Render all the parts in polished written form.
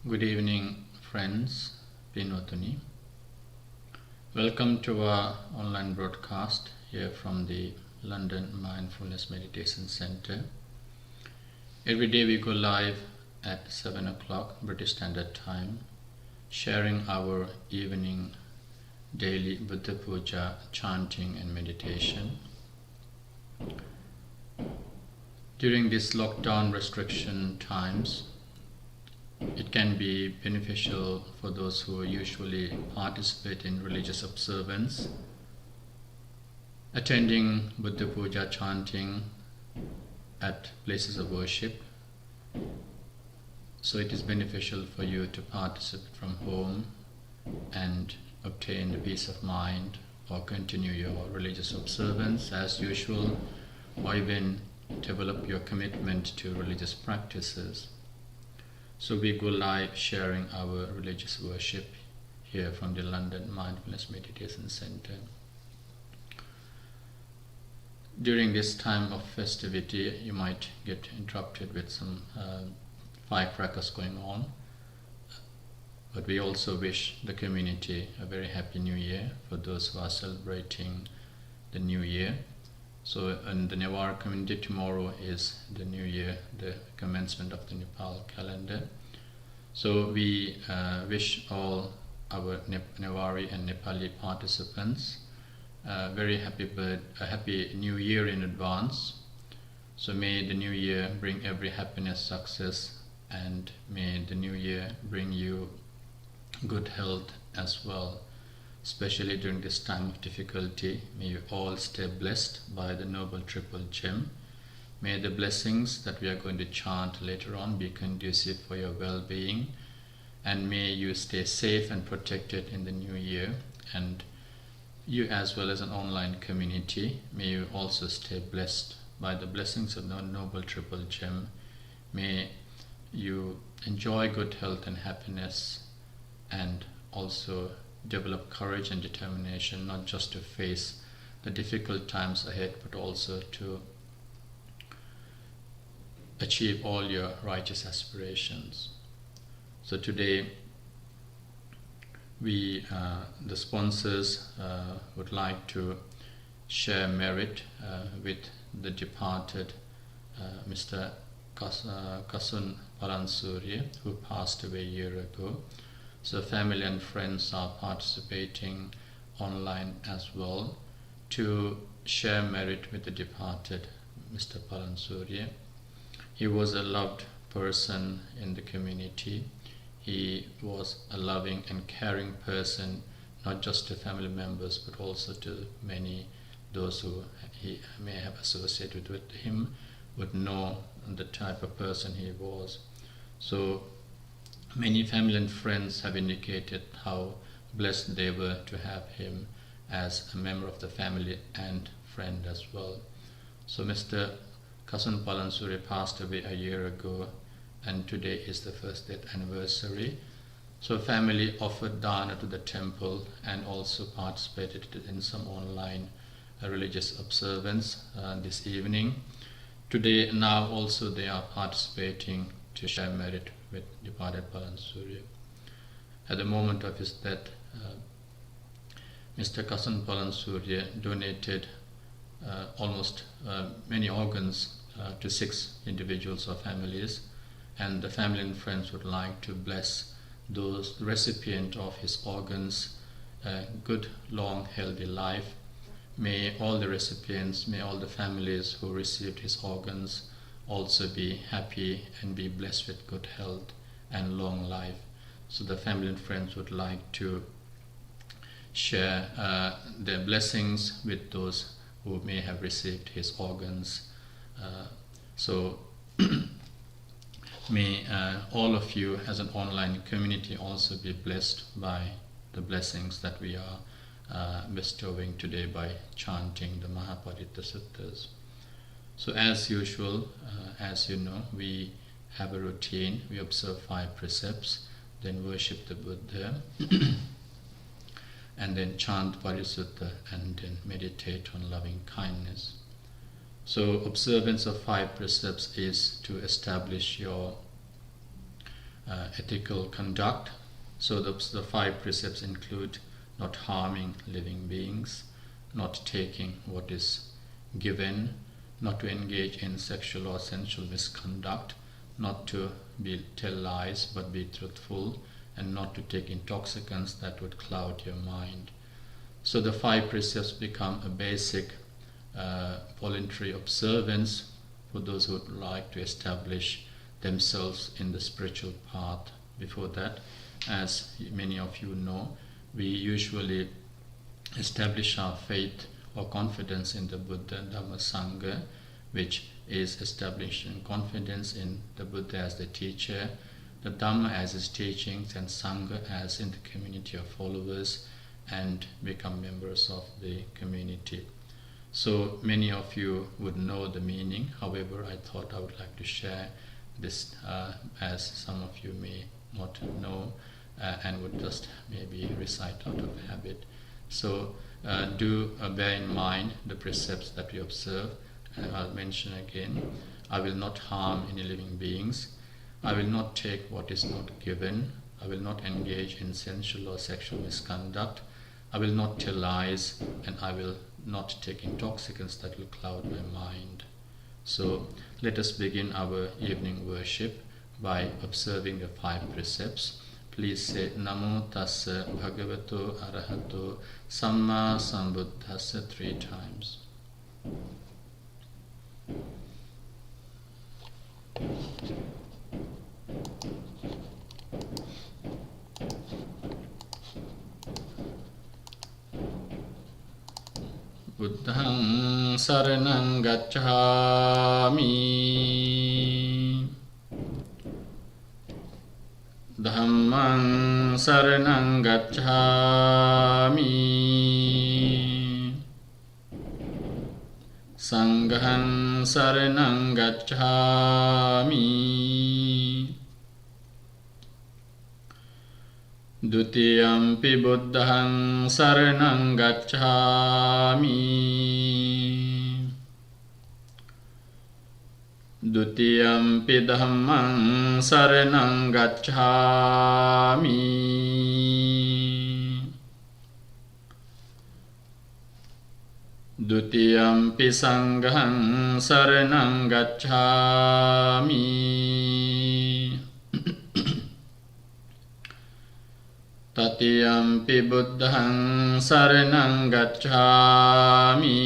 Good evening, friends. Pinotuni. Welcome to our online broadcast here from the London Mindfulness Meditation Center. Every day we go live at 7 o'clock British Standard Time, sharing our evening daily Buddha Puja chanting and meditation. During these lockdown restriction times, it can be beneficial for those who usually participate in religious observance, attending Buddha Puja chanting at places of worship. So it is beneficial for you to participate from home and obtain the peace of mind, or continue your religious observance as usual, or even develop your commitment to religious practices. So we go live sharing our religious worship here from the London Mindfulness Meditation Center. During this time of festivity, you might get interrupted with some firecrackers going on, but we also wish the community a very happy New Year for those who are celebrating the New Year. So in the Newar community, tomorrow is the New Year, the commencement of the Nepal calendar. So we wish all our Newari and Nepali participants a very happy New Year in advance. So may the New Year bring every happiness, success, and may the New Year bring you good health as well. Especially during this time of difficulty, may you all stay blessed by the Noble Triple Gem. May the blessings that we are going to chant later on be conducive for your well-being, and may you stay safe and protected in the new year. And you, as well as an online community, may you also stay blessed by the blessings of the Noble Triple Gem. May you enjoy good health and happiness, and also develop courage and determination, not just to face the difficult times ahead, but also to achieve all your righteous aspirations. So today, we, the sponsors, would like to share merit with the departed Mr. Kasun Palansurya, who passed away a year ago. So family and friends are participating online as well to share merit with the departed Mr. Palansurya. He was a loved person in the community. He was a loving and caring person, not just to family members, but also to many those who he may have associated with him, would know the type of person he was. So many family and friends have indicated how blessed they were to have him as a member of the family and friend as well. So Mr. Kasun Palansurya passed away a year ago, and today is the first death anniversary. So family offered dana to the temple and also participated in some online religious observance this evening. Today, now also they are participating to share merit with departed Palansurya. At the moment of his death, Mr. Kasun Palansurya donated almost many organs to 6 individuals or families, and the family and friends would like to bless those recipient of his organs a good, long, healthy life. May all the recipients, may all the families who received his organs also be happy and be blessed with good health and long life. So the family and friends would like to share their blessings with those who may have received his organs. So may all of you as an online community also be blessed by the blessings that we are bestowing today by chanting the Paritta Suttas. So as usual, as you know, we have a routine. We observe 5 precepts, then worship the Buddha, and then chant Parisutta, and then meditate on loving kindness. So observance of 5 precepts is to establish your ethical conduct. So the 5 precepts include not harming living beings, not taking what is given, not to engage in sexual or sensual misconduct, not to tell lies but be truthful, and not to take intoxicants that would cloud your mind. So the 5 precepts become a basic voluntary observance for those who would like to establish themselves in the spiritual path. Before that, as many of you know, we usually establish our faith or confidence in the Buddha, Dhamma, Sangha, which is establishing confidence in the Buddha as the teacher, the Dhamma as his teachings, and Sangha as in the community of followers, and become members of the community. So many of you would know the meaning. However, I thought I would like to share this as some of you may not know and would just maybe recite out of habit. So do bear in mind the precepts that we observe. I'll mention again: I will not harm any living beings. I will not take what is not given. I will not engage in sensual or sexual misconduct. I will not tell lies, and I will not take intoxicants that will cloud my mind. So let us begin our evening worship by observing the 5 precepts. Please say Namo Tassa Bhagavato Arahato Samma Sambuddhassa 3 times. Buddhaṃ saraṇaṃ gacchāmi, Dhammaṃ saraṇaṃ gacchāmi, Saṅghaṃ saraṇaṃ gacchāmi, Dutiyampi Buddhaṃ saraṇaṃ gacchāmi, Dutiyampi Dhammaṃ saraṇaṃ gacchāmi, Dutiyampi Saṅghaṃ saraṇaṃ gacchāmi, Tatiyampi Buddhaṃ saraṇaṃ gacchāmi,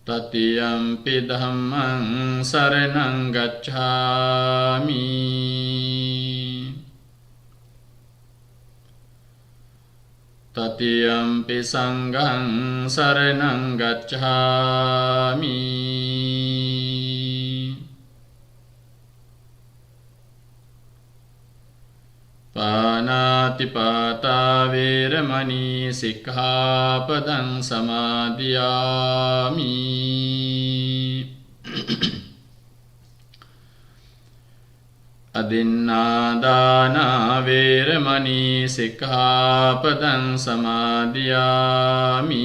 Tatiyampi Dhammaṃ saraṇaṃ gacchāmi, Tatiyampi Saṅghaṃ saraṇaṃ gacchāmi, Pānātipātā vēramaṇī sikkhapaдаṃ samādhiyāmi, Adinādānā vēramaṇī sikkhapadaṃ samādhiyāmi,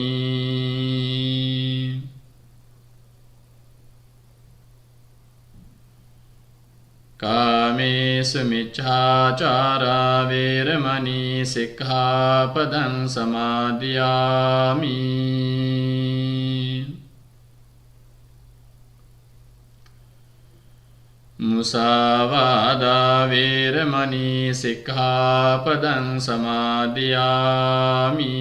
Kāmesu miccācārā vēramaṇī sikkhapadaṃ samādhiyāmi, Musāvādā vēramaṇī sikkhapadaṃ samādhiyāmi,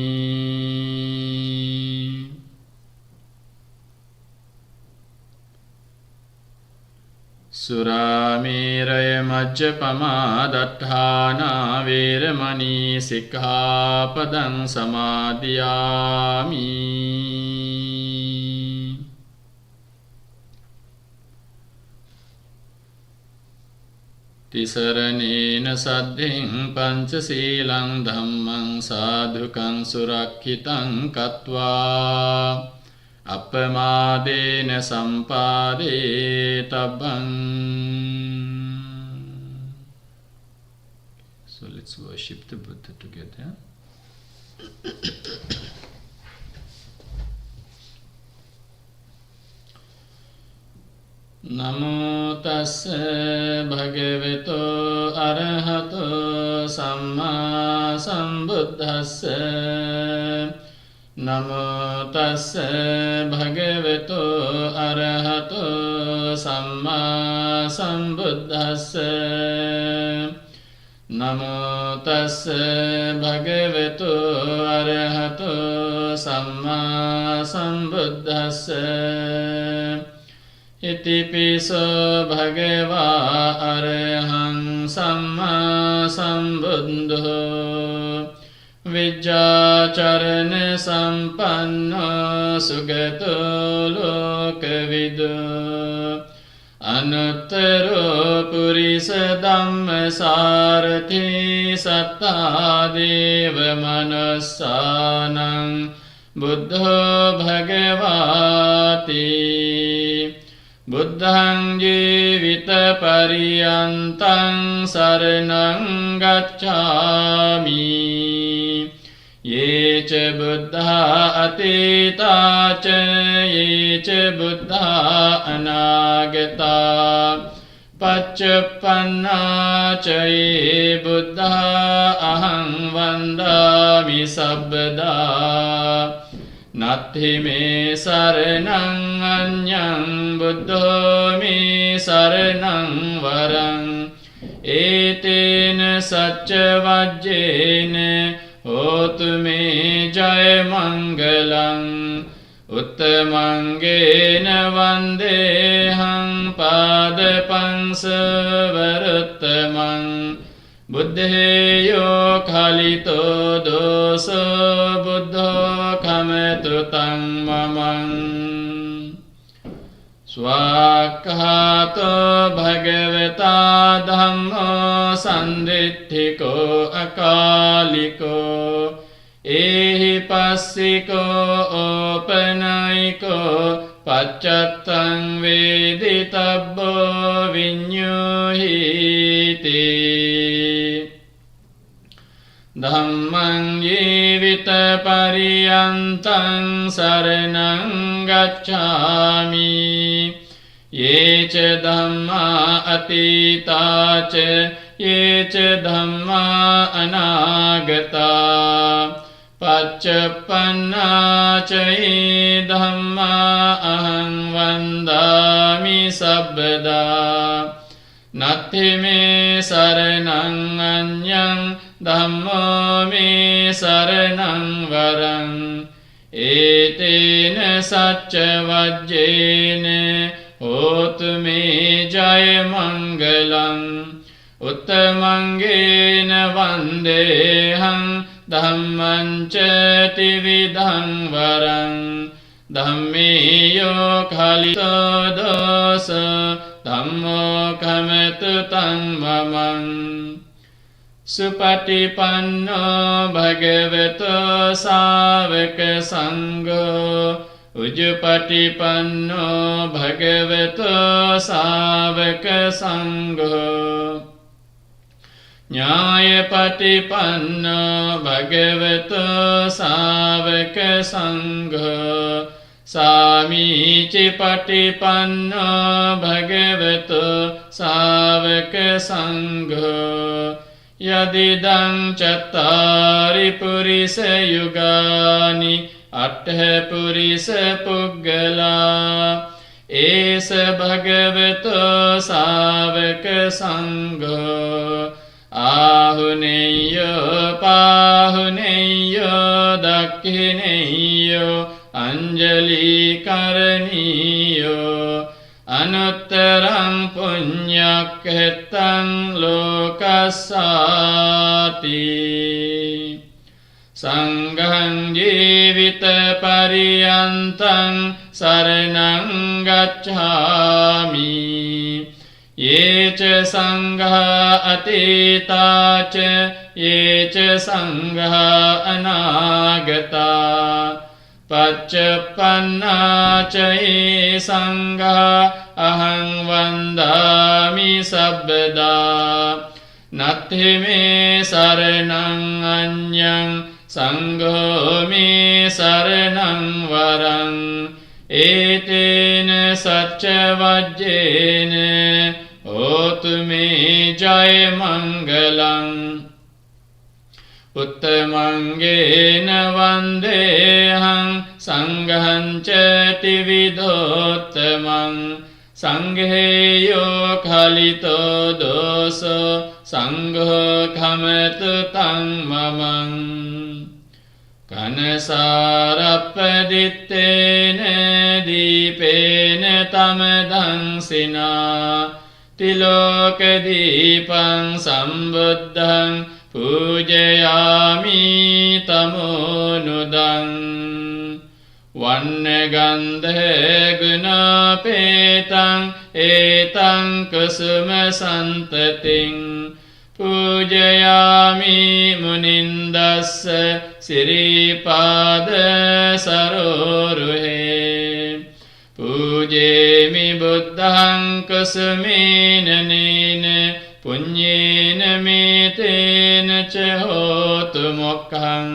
Surāmiraya majjapamā daṭṭhānā vēramaṇī sikkhapadaṃ samādhiyāmi, Tisaraṇena saddhiṃ pañcasīlaṃ dhammaṃ sādhukaṃ surakkhitāṃ kattvā Appamādena sampādetabbam. So let's worship the Buddha together. Namo tassa bhagavato arahato samma sambuddhassa. Namo tassa bhagavato arahato samma sambuddhassa. Namo tassa bhagavato arahato samma sambuddhassa. Itipiso bhagava arahang samma sambuddho vijjacharana sampanno sugato lokavido anuttaro purisa dhamma sarathi sattadeva manassanang buddho bhagavati. Buddhaṃ jīvita pariyantang saranang gacchāmi. Ye ca buddha atita ca ye ca buddha anagata. Paccappanna ca ye buddha ahang vandami sabbada. Natti me saranang anyang buddho me saranang varang etena sacca vajjena hotu me jaya mangalang uttamangena vandehang padapang savaruttamang buddheyo khalito doso buddho khametu tang mamang. Swakhato bhagavata dhammo sanditthiko akaliko ehi passiko opanayiko paccattang veditabbo vinyuhiti. Dhammang jīvita pariyantang saranang gacchāmi. Ye ca dhamma atita ca ye ca dhamma anagata. Paccappanna ca ye dhamma ahang vandami sabbada. Natti me saranang anyang dhammo me saranang varang etena sacca vajjena hotu me jaya mangalang uttamangena vandehang dhamman ca tividhang varang dhammeyo khalito dosa dhammo khametu tang mamang. Supatipanno bhagavato sāvaka sangho ujupatipanno bhagavato sāvaka sangho nyāyapatipanno bhagavato sāvaka sangho Samīcipatipanno bhagavato sāvaka sangho Yadidang cattari purisa yugani attha purisa puggala esa bhagavato sāvaka sangho ahuneyo pahuneyo dakhineyo anjali karaniyo anuttarang punyakhetang lokasati sanghang jīvita pariyantang saranang gacchāmi ye ca sangha atita ca ye ca sangha anagata Paccappanna ca ye sangha ahang vandami sabbada Natti me saranang anyang sangho me saranang varang एतेन सच्चवज्जेन होतु मे जय मङ्गलम् उत्तमङ्गेन वन्देऽहं सङ्घं च त्रिविधोत्तमं सङ्घेयो खलितो दोषो सङ्घो खमतु तं ममं कनसारप्पदित्तेन दीपेन तमदंसिना तिलोकदीपं सम्बुद्धं पूजयामि तमोनुदं वन्यगन्धगुणोपेतं एतं कुसुमसन्ततिं पूजयामि मुनिन्दस्य सिरिपादसरोरुहे पूजेमि बुद्धं कुसुमेन नेन पुण्येन मेतेन च होतु मोक्षं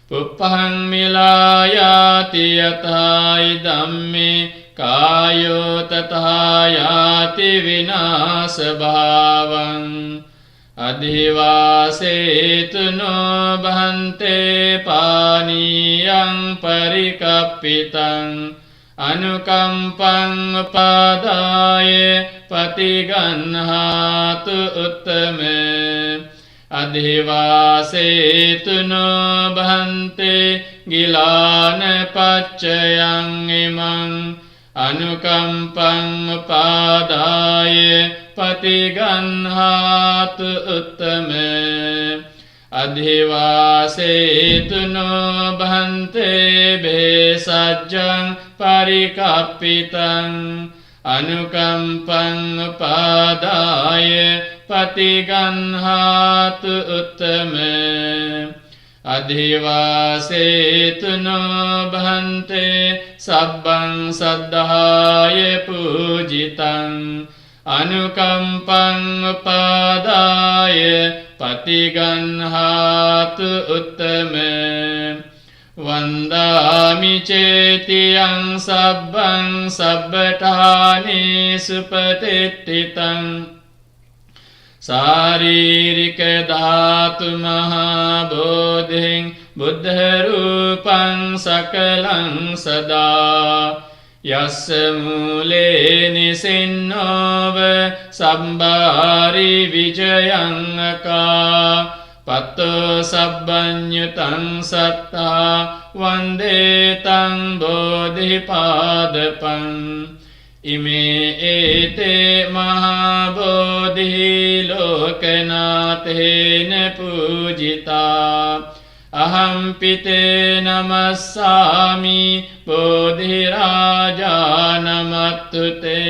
पुप्पं मिलायाति यथा इदं मे कायो तथा याति विनाशभावम् अधिवासेतु नो बहन्ते पानीयं परिकप्पितम् अनुकम्पं उपादाय पतिगह्णातु उत्तमे अधिवासेतु नो बहन्ते गिलानपच्चयं इमं अनुकम्पं उपादाय पतिगह्णातु उत्तमे अधिवासेतु नो बहन्ते भेषजं परिकप्पितं अनुकम्पं उपादाय पतिगह्णातु उत्तमे अधिवासेतु नो बहन्ते सब्बं सद्धाय पूजितं अनुकम्पं उपादाय पतिगह्णातु उत्तमे वन्दामि चेतियं सब्बं सब्बठानेषु प्रतिष्ठितं शारीरिकधातु महाबोधिं बुद्धरूपं सकलं सदा यस्य मूले निसिन्नोव सम्भारि विजयङ्का पत्तो सब्बन्युतं सत्ता वन्दे तं बोधिपादपम् इमे एते महाबोधिः लोकनाथेन पूजिता अहं पिते नमस्सामि बोधिराजानमत्तु ते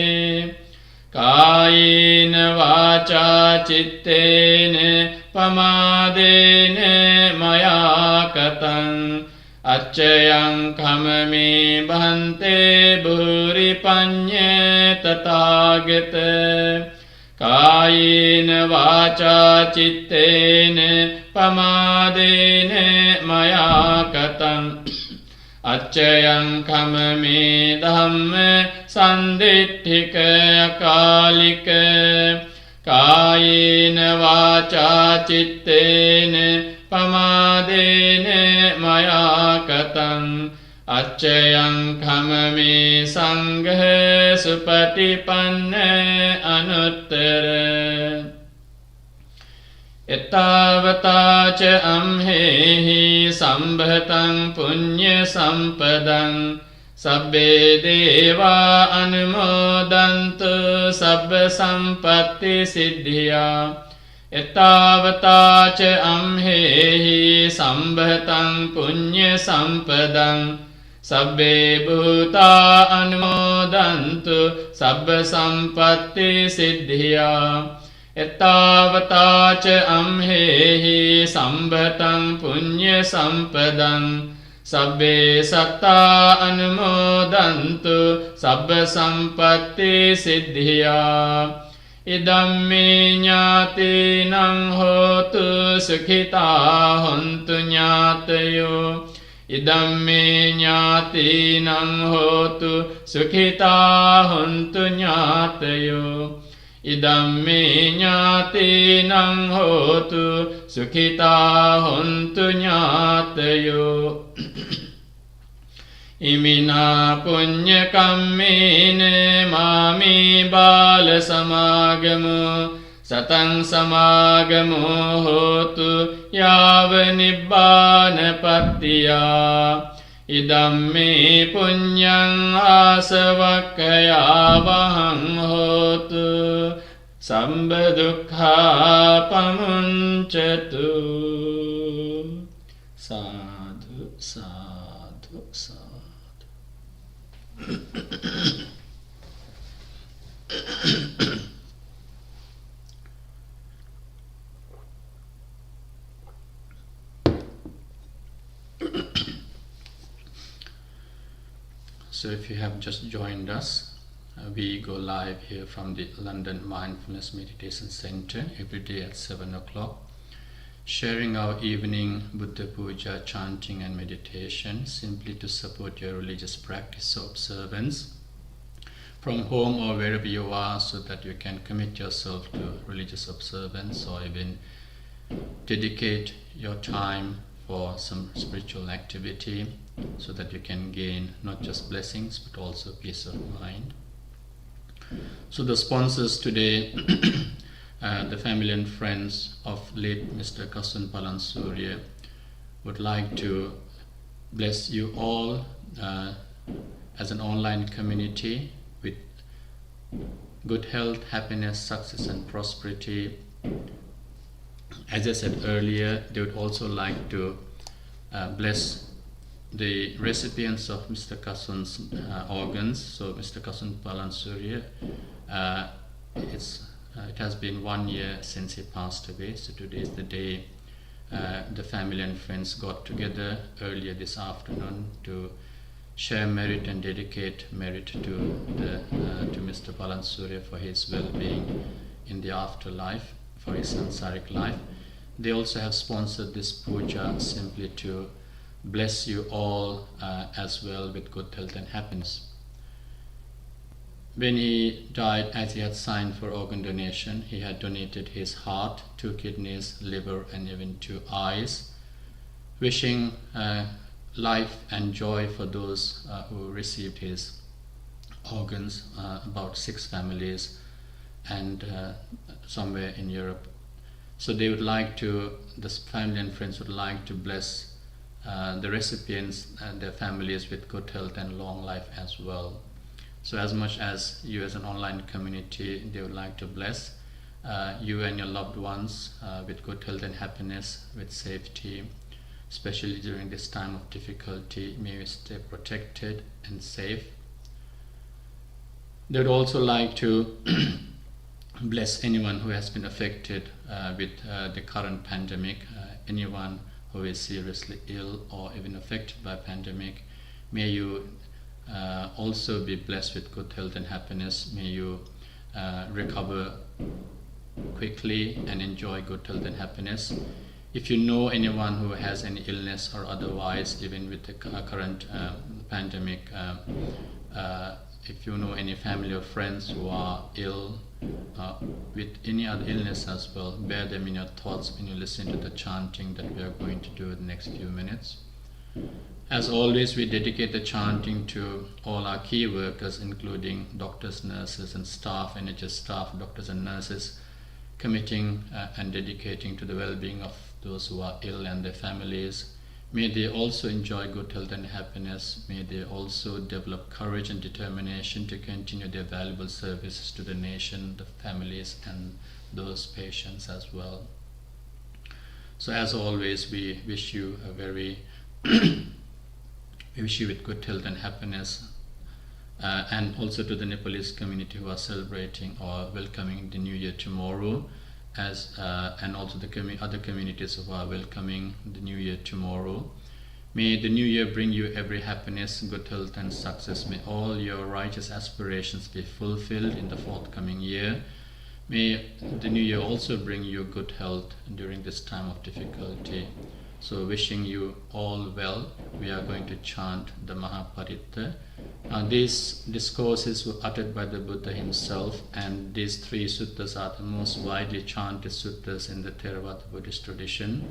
कायेन वाचा चित्तेन पमादेन मया कतं अच्छयं खममे बहन्ते भूरिपन्ये तथागत कायेन वाचा चित्तेन पमादेन मया कतं अच्छयं खममे धम्म सन्दिट्ठिक अकालिक कायेन वाचा चित्तेन पमादेन मया कतं अच्छयं खममे संघः सुपटिपन्न अनुत्तर एतावता च अम्हेहि सम्भतं पुण्यसम्पदं सब्बे देवा अनुमोदन्तु सब्बसम्पत्तिसिद्धिया एतावता च अम्हेहि सम्भतं पुण्यसम्पदं सब्बे भूता अनुमोदन्तु सब्बसम्पत्तिसिद्धिया एतावता च अम्हेहि सम्भतं पुण्यसम्पदं सब्बे सत्ता अनुमोदन्तु सब्बसम्पत्तिसिद्धिया इदं मे ज्ञातीनां होतु सुखिता हन्तु ज्ञातयो Idamme ñātīnaṃ hotu sukhitā hontu ñātayo. Idamme ñātīnaṃ hotu sukhitā hontu ñātayo. Imina punya kammene mami bala samagamu satang samagamu hotu yava nibbana pattiya. Idamme punyang asavakkaya vahang hotu samba dukkha pamunchatu. Sadhu, sadhu, sadhu. So if you have just joined us, we go live here from the London Mindfulness Meditation Center every day at 7 o'clock, sharing our evening Buddha Puja, chanting and meditation, simply to support your religious practice or observance from home or wherever you are, so that you can commit yourself to religious observance or even dedicate your time for some spiritual activity, so that you can gain not just blessings but also peace of mind. So the sponsors today, the family and friends of late Mr. Kasun Palansurya, would like to bless you all as an online community with good health, happiness, success and prosperity. As I said earlier, they would also like to bless the recipients of Mr. Kasun's organs. So Mr. Kasun Palansurya, it has been 1 year since he passed away. So today is the day the family and friends got together earlier this afternoon to share merit and dedicate merit to Mr. Palansurya for his well-being in the afterlife, for his samsaric life. They also have sponsored this puja simply to bless you all as well with good health and happiness. When he died, as he had signed for organ donation, he had donated his heart, 2 kidneys, liver and even 2 eyes, wishing life and joy for those who received his organs, about 6 families and somewhere in Europe. So they would like to, this family and friends would like to bless the recipients and their families with good health and long life as well. So as much as you as an online community, they would like to bless you and your loved ones with good health and happiness, with safety, especially during this time of difficulty. May you stay protected and safe. They would also like to bless anyone who has been affected with the current pandemic, anyone who is seriously ill or even affected by pandemic. May you also be blessed with good health and happiness. May you recover quickly and enjoy good health and happiness. If you know anyone who has any illness or otherwise, even with the current pandemic, if you know any family or friends who are ill with any other illness as well, bear them in your thoughts when you listen to the chanting that we are going to do in the next few minutes. As always, we dedicate the chanting to all our key workers, including doctors, nurses and staff, NHS staff, doctors and nurses, committing and dedicating to the well-being of those who are ill and their families. May they also enjoy good health and happiness. May they also develop courage and determination to continue their valuable services to the nation, the families and those patients as well. So as always, we wish you a very we wish you with good health and happiness, and also to the Nepalese community who are celebrating or welcoming the New Year tomorrow, and also the other communities who are welcoming the New Year tomorrow. May the New Year bring you every happiness, good health and success. May all your righteous aspirations be fulfilled in the forthcoming year. May the New Year also bring you good health during this time of difficulty. So wishing you all well, we are going to chant the Mahaparitta. These discourses were uttered by the Buddha himself, and these 3 suttas are the most widely chanted suttas in the Theravada Buddhist tradition.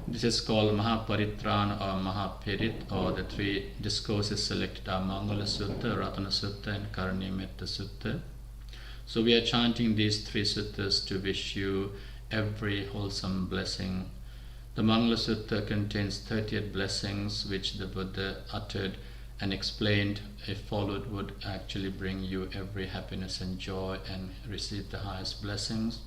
This is called Mahaparitrana or Mahapirit, or the 3 discourses selected are Mangala Sutta, Ratana Sutta, and Karanimetta Sutta. So we are chanting these 3 suttas to wish you every wholesome blessing. The Mangala Sutta contains 38 blessings which the Buddha uttered and explained, if followed, would actually bring you every happiness and joy and receive the highest blessings.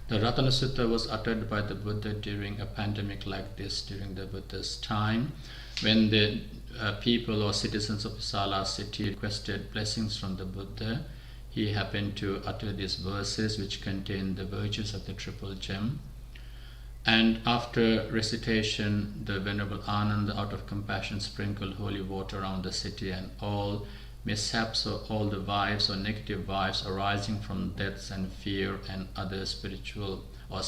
The Ratana Sutta was uttered by the Buddha during a pandemic like this, during the Buddha's time, when the people or citizens of Visala city requested blessings from the Buddha. He happened to utter these verses which contain the virtues of the Triple Gem. And after recitation, the Venerable Ananda, out of compassion, sprinkled holy water around the city, and all mishaps or all the vibes or negative vibes arising from deaths and fear and other spiritual or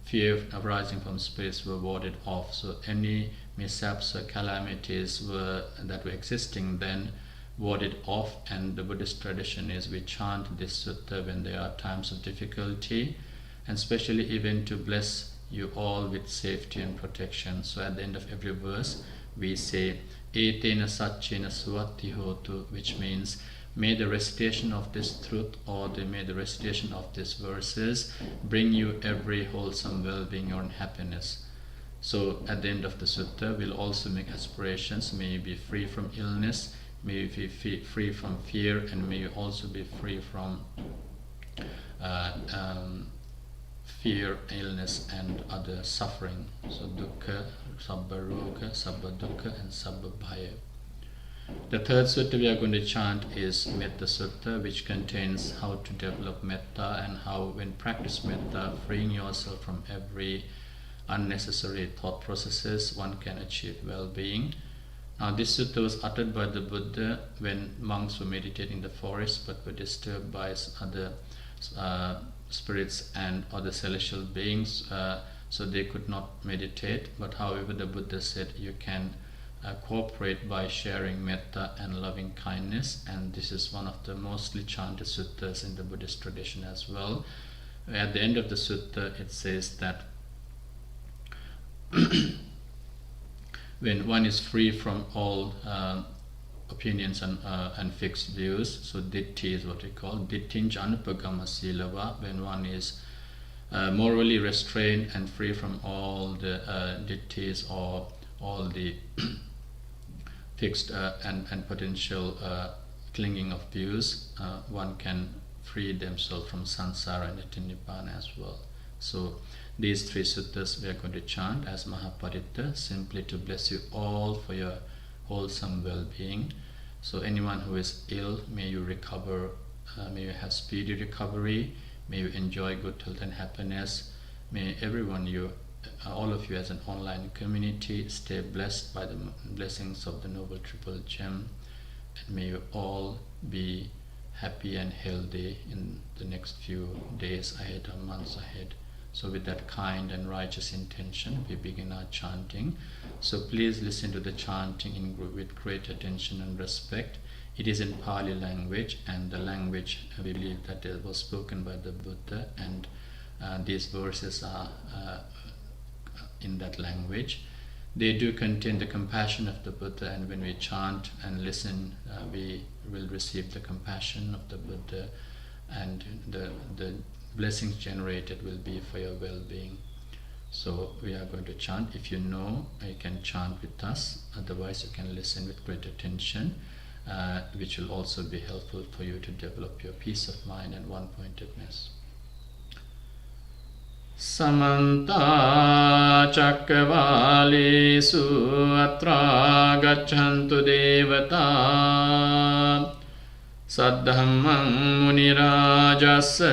fear arising from spirits were warded off. So any mishaps or calamities that were existing then warded off, and the Buddhist tradition is we chant this sutta when there are times of difficulty, and especially even to bless you all with safety and protection. So at the end of every verse we say Etena Satchena Suvatti Hotu, which means may the recitation of this truth or may the recitation of these verses bring you every wholesome well-being and happiness. So at the end of the sutta we'll also make aspirations. May you be free from illness, may you be free from fear, and may you also be free from fear, illness, and other suffering. So dukkha, sabba roga, sabba dukkha, and sabba bhaya. The third sutta we are going to chant is Metta Sutta, which contains how to develop metta and how, when practice metta, freeing yourself from every unnecessary thought processes, one can achieve well-being. Now this sutta was uttered by the Buddha when monks were meditating in the forest but were disturbed by other spirits and other celestial beings, so they could not meditate. But however, the Buddha said you can cooperate by sharing metta and loving kindness, and this is one of the mostly chanted suttas in the Buddhist tradition as well. At the end of the sutta it says that when one is free from all opinions and fixed views, so ditti is what we call dittinja anupagama silava, when one is morally restrained and free from all the dittis or all the fixed and potential clinging of views, one can free themselves from samsara and nibbana as well. So these 3 suttas we are going to chant as Mahaparitta, simply to bless you all for your wholesome well-being. So anyone who is ill, may you recover, may you have speedy recovery, may you enjoy good health and happiness. May everyone, all of you as an online community, stay blessed by the blessings of the Noble Triple Gem, and may you all be happy and healthy in the next few days ahead or months ahead. So with that kind and righteous intention, we begin our chanting. So please listen to the chanting with great attention and respect. It is in Pali language, and the language we believe that it was spoken by the Buddha, and these verses are in that language. They do contain the compassion of the Buddha, and when we chant and listen, we will receive the compassion of the Buddha, and the blessings generated will be for your well-being. So we are going to chant. If you know, you can chant with us. Otherwise, you can listen with great attention, which will also be helpful for you to develop your peace of mind and one-pointedness. Samanta Chakravalesu Atra Gacchantu Devata Saddhammam Munirajassa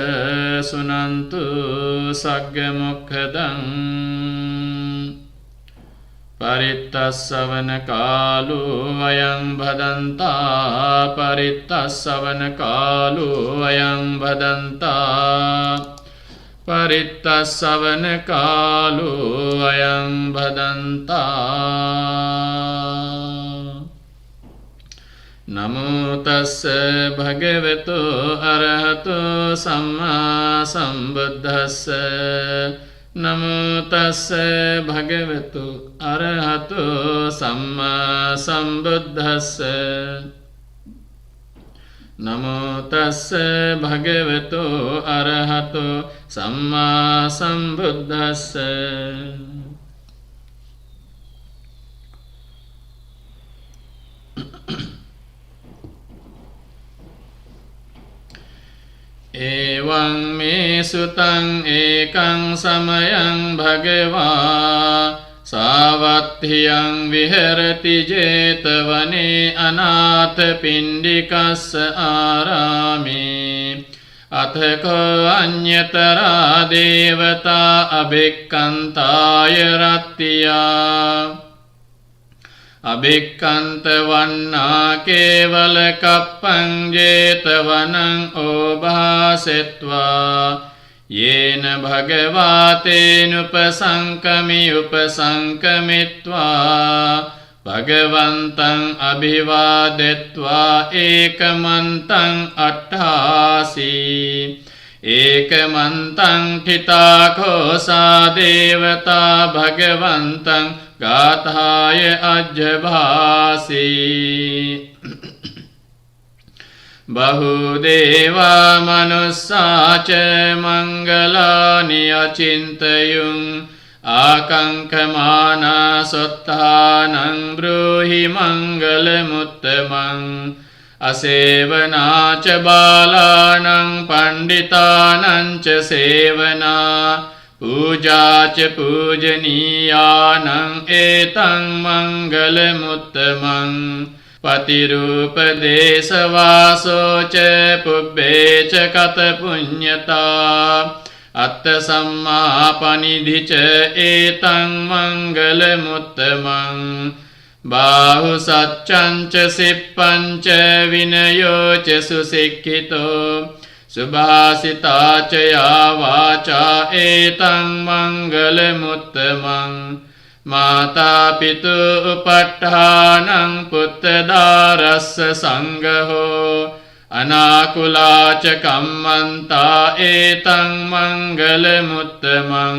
Sunantu Sagga Mokkhadan Paritta Kalu Ayam Bhadanta Paritta Kalu Ayam Bhadanta Paritta savana kalu ayam bhadanta Namo tassa bhagavato arahato samma sambuddhassa Namo tassa bhagavato arahato samma sambuddhassa Namo tassa bhagavato arahato samma sambuddhassa Evaṁ me sutaṁ ekaṁ samayang bhagavā Savatthiyang viharati jetavane anatha pindikassa ārāme Athako anyatara devata abhikkantāya rattiyā Abhikkanta vanna kevala kappang jetavanan obhasetva Yena bhagavate nupasankami upasankamitva Bhagavantam abhivadetva ekamantam atthāsi Ekamantam thitā devata bhagavantam Gāthāya ajjabhāsi Bahudeva manussāca mangalāni acintayung Ākaṅkamānā sotthānaṁ bruhi mangalamuttamam Asevanāca bālānaṁ panditānaṁ ca sevanā Puja ca pujanīyānaṁ etaṁ mangalamuttamam Patirupa desavāso ca pubbe ca kata puññatā Atta sammā panidhi ca etaṁ mangalamuttamam Bahu saccam ca sippaṁ ca vinayo ca susikkito Subhasitā ca yā vācā etaṁ mangalamuttamam Mātā pitu upatthānaṁ puttadārassa saṅgaho Anākulā ca kammantā etaṁ mangalamuttamam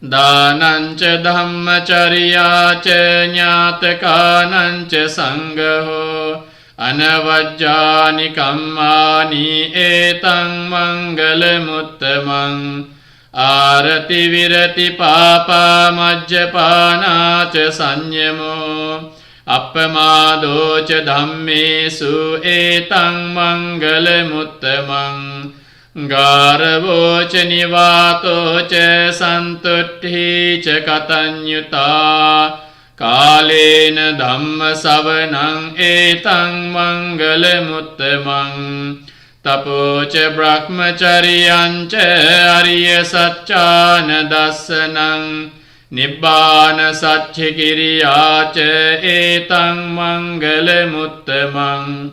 Dānaṁ ca dhammacaryā ca ñātakānaṁ ca saṅgaho Anavajjāni kammāni etaṁ mangalamuttamam Ārati virati pāpā majjapānā ca saññamo Appamādo ca dhammesu etaṁ mangalamuttamam Gāravo ca nivāto ca santutti ca kataññutā Kālena dhamma savanaṁ etaṁ mangalamuttamam Tapo ca brahmacharyaṁ ca ariya saccāna dassanaṁ Nibbāna saccikiriyā ca etaṁ mangalamuttamam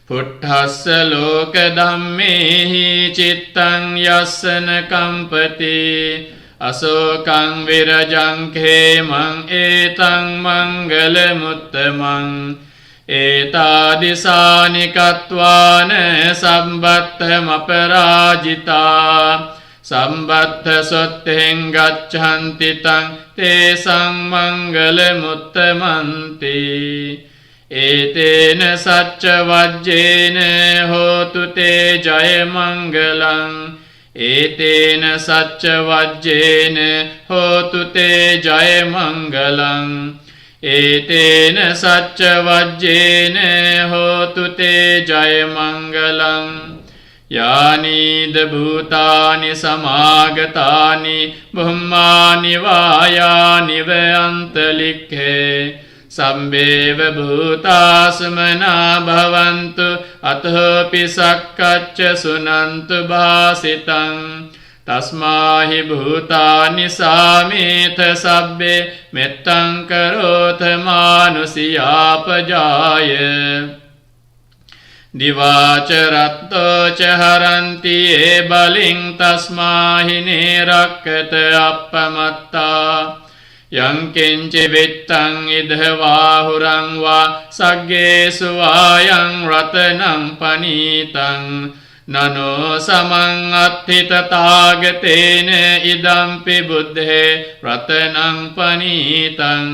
Puṭṭhassa loka dhammehi cittaṁ yassana kampati Asokaṁ virajaṁ khemaṁ etaṁ mangalamuttamam Etādisāni kattvāna sambatthaṁ aparājitā Sambattha sotthiṁ gacchanti taṁ tesaṁ mangalamuttamamti Etena sacca vajjena hotu te jaya mangalam Etena sacca vajjena hotu te jaya mangalam Etena sacca vajjena hotu te jaya mangalam Yāni dabhūtāni samāgatāni bhummāni vāyāni vayantalikhe Sambeva bhūtāsmanā bhavantu athopi sakkacca sunantu bhāsitaṁ Tasmāhi bhūtāni sāmetha sabbe mettaṁ karotha manusiyāpajāya දිවාචරත්තෝ චහරන්ති ඒ බලින් තස්මාහිනේ රක්කත අප්පමත්තා යංකින්චි විත්තං ඉදවාහුරං වා සග්ගේසු වායං රතනං පනීතං නනෝ සමං අත්ථිතතාගතේන ඉදම්පි බුද්ධේ රතනං පනීතං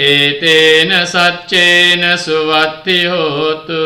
ඒතේන සච්චේන සුවත්ති හෝතු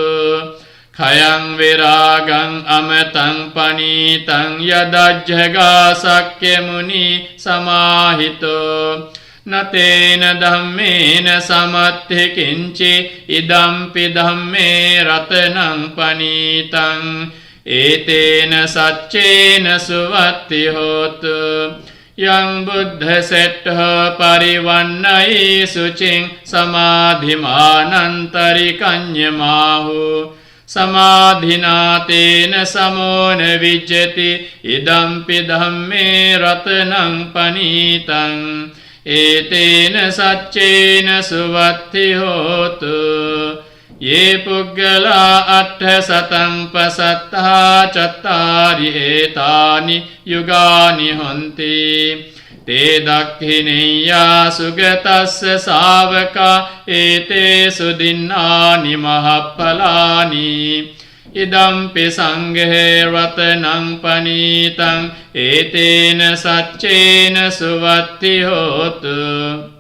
khayang viragang amatang panitang yadajjaga sakya muni samahito natena dhammena samatthi kinchi idampi dhamme ratanang panitang etena saccena suvatti hotu yang buddha settha parivannai sucing samadhimanantari kanyamahu samadhinatena samona vijjati idampi dhamme ratanang panitang etena saccena suvatti hotu ye puggala attha satang pasattha cattari etani yugani honti te dakhineya sugatasya savaka ete sudinnani mahappalani idampi sanghe ratanang panitang etena saccena suvatti hotu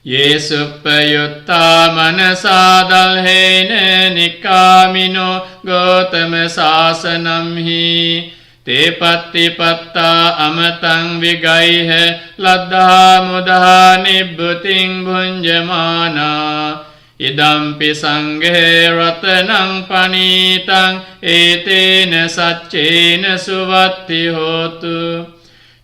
ye suppayutta manasa dalhena nikamino gotama sasanam hi te pattipatta amatang vigaihe laddha mudha nibbuting bhunjamana idampi sanghe ratanang panitang etena saccena suvatti hotu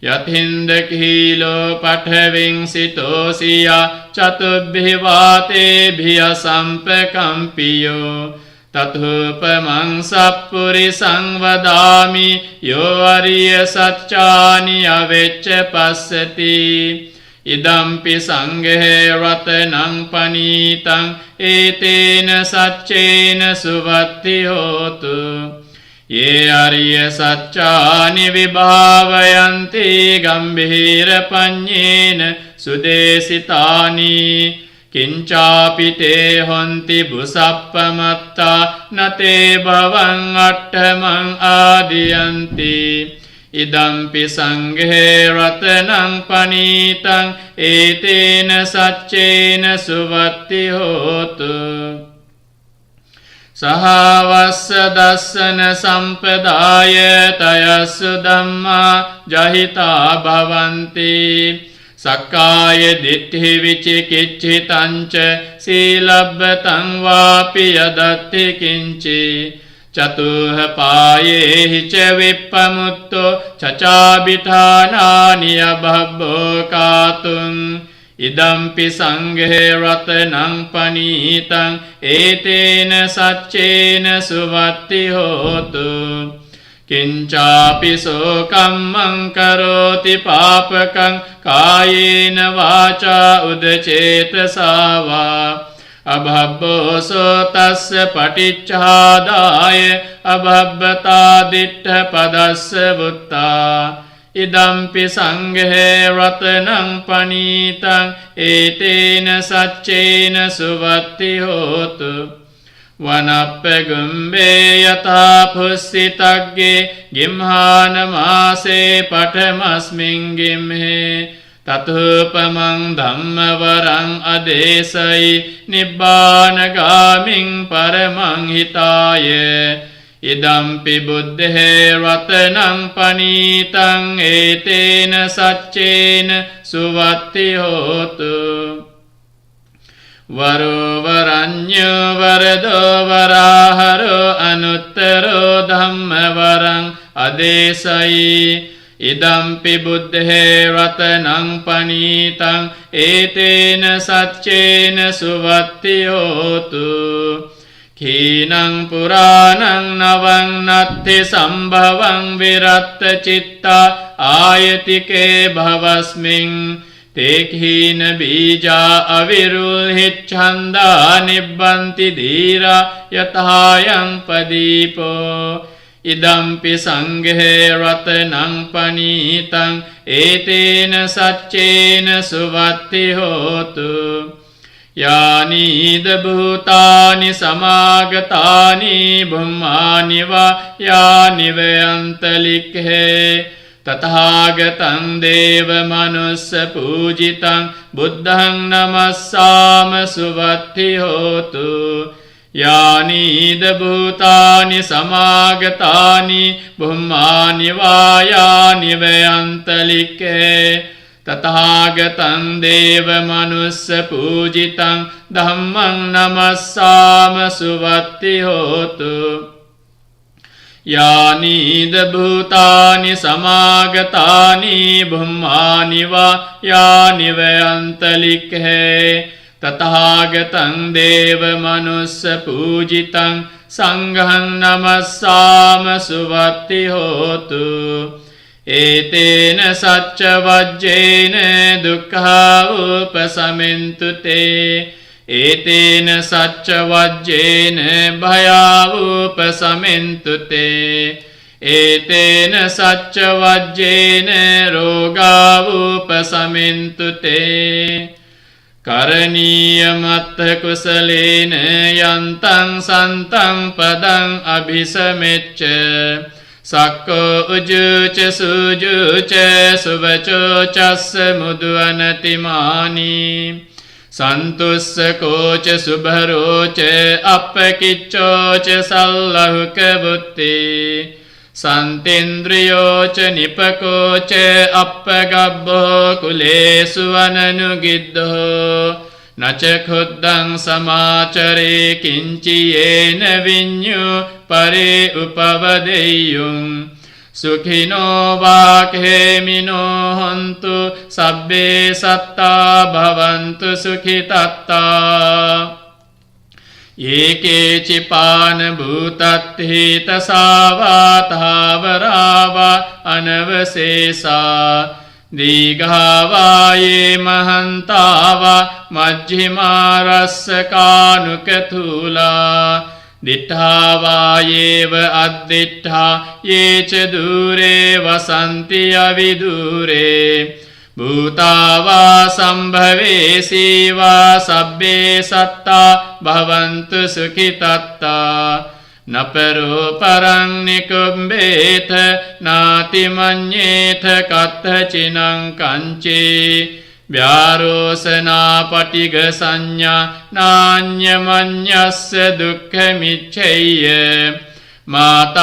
yathindakilo pathaving sitosiya chatubhivate sampakampiyo tathupamang sappurisang vadami yo ariya saccani avecca passati idampi sanghe ratanang panitang etena saccena suvatti hotu ye ariya saccani vibhavayanti gambhira panyena sudesitani kincapi te honti busappamatta nate bhavang attamang adiyanti idampi sanghe ratanang panitang etena saccena suvatti hotu sahavassa dassana sampadaya tayassu dhamma jahita bhavanti sakkaya ditthi vicikiccitanca silabbataṃ vāpi yadatti kinci catuha pāyehi ca vippamutto cacābithānāni abhabbo kātuṃ idampi sanghe ratanang panitang etena saccena suvatti hotu kincapi sokammang karoti papakang kayena vaca udacetasa abhabbo sotasya paticchādāya abhabbata dittha padasya vutta idampi sanghe ratanang panitang etena saccena suvatti hotu vanappagumbe yatha pussitagge gimhāna māse patamasmiṃ gimhe tathupamang dhammavaraṃ adesayi nibbānagāmiṃ paramang hitāya idampi buddhe ratanang panitang etena saccena suvatti hotu varo varanyo varado varaharo anuttaro dhammavaraṃ adesayi idampi buddhe ratanang panitang etena saccena suvatti hotu khīnaṃ purānaṃ navaṃ natthi sambhavaṃ viratta citta āyatike bhavasmiṃ තේකීන බීජා අවිරුල්හිච්ඡන්දා නිබ්බන්ති දීරා යතහායං පදීපෝ ඉදම්පි සංඝේ රතනං පනීතං ඒතේන සච්චේන සුවත්ති හෝතු යානීද භූතානි සමාගතානි බුම්මානි වා යානිව අන්තලික්ඛේ තථාගතං දේව මනුස්ස පූජිතං බුද්ධං නමස්සාම සුවත්ති හෝතු යානීද භූතානි සමාගතානි බුම්මානි වා යානිව අන්තලික්ඛේ තථාගතං දේව මනුස්ස පූජිතං ධම්මං නමස්සාම සුවත්ති හෝතු යානීද භූතානි සමාගතානි බුම්මානි වා යානිව අන්තලික්ඛේ තථාගතං දේව මනුස්ස පූජිතං සංඝං නමස්සාම සුවත්ති හෝතු ඒතේන සච්ච වජ්ජේන දුක්ඛා උපසමෙන්තු තේ ඒතේන සච්ච වජ්ජේන භයා උපසමෙන්තු තේ ඒතේන සච්ච වජ්ජේන රෝගා උපසමෙන්තු තේ කරණීය මත්ත කුසලේන යන්තං සන්තං පදං අභිසමෙච්ච සක්කෝ උජුච සුජුච සුවචෝ චස්ස මුදු අනතිමානි සන්තුස්සකෝච සුභරෝච අප්පකිච්චෝච සල්ලහුක බුත්ති සන්තේන්ද්‍රියෝච නිපකෝච අප්පගබ්බෝ කුලේසු අනනුගිද්ධෝ නච ඛුද්දං සමාචරේ කිංචි යේන විඤ්ඤු පරේ උපවදෙය්‍යුං සුඛිනෝ වාඛේමිනෝ හන්තු සබ්බේ සත්තා භවන්තු සුඛිතත්තා ඒකේචි පාන භූතත්ථි තසාවා තාවරාවා අනවසේසා දීඝාවායේ මහන්තාවා මජ්ජිමා රස්සකානුකතුලා දිඨාවායේව අද්දිඨා යේච දූරේ වසන්ති අවිදූරේ භූතාවා සම්භවේසීවා සබ්බේ සත්තා භවන්තු සුඛිතත්තා නපරෝ පරං නිකුම්බේත නාතිමඤ්ඤේත කත්තචිනං කංචේ ව්‍යාරෝසනා පටිග සංඥා නාඤ්ඤමඤ්ඤස්ස දුක්ඛමිච්ඡේය මාතායතානියං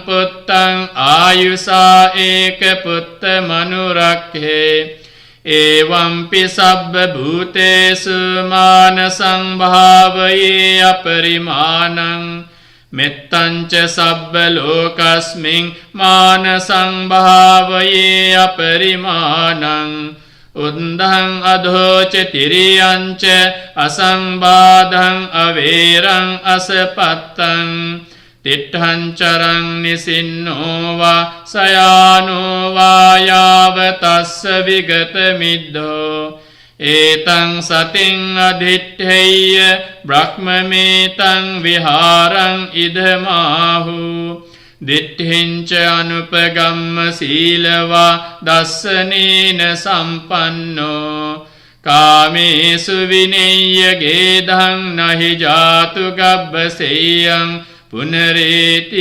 පුත්තං ආයුසා ඒක පුත්ත මනුරක්ඛේ එවංපි සබ්බ භූතේසු මාන සංභාවයේ අපරිමාණං මෙත්තංච සබ්බ ලෝකස්මින් මාන සංභාවයේ අපරිමාණං උන්දං අධෝච තිරියංච අසංබාධං අවේරං අසපත්තං තිට්ඨං චරං නිසින්නෝ වා සයානෝ වා යාව තස්ස විගත මිද්ධෝ ඒතං සතින් අධිට්ඨේය බ්‍රහ්මමේතං විහාරං ඉදමාහු දිට්ඨිංච අනුපගම්ම සීලවා දස්සනේන සම්පන්නෝ කාමේසු විනෙය්‍ය ගේධං නහි ජාතු ගබ්බසෙයං පුනරේතිති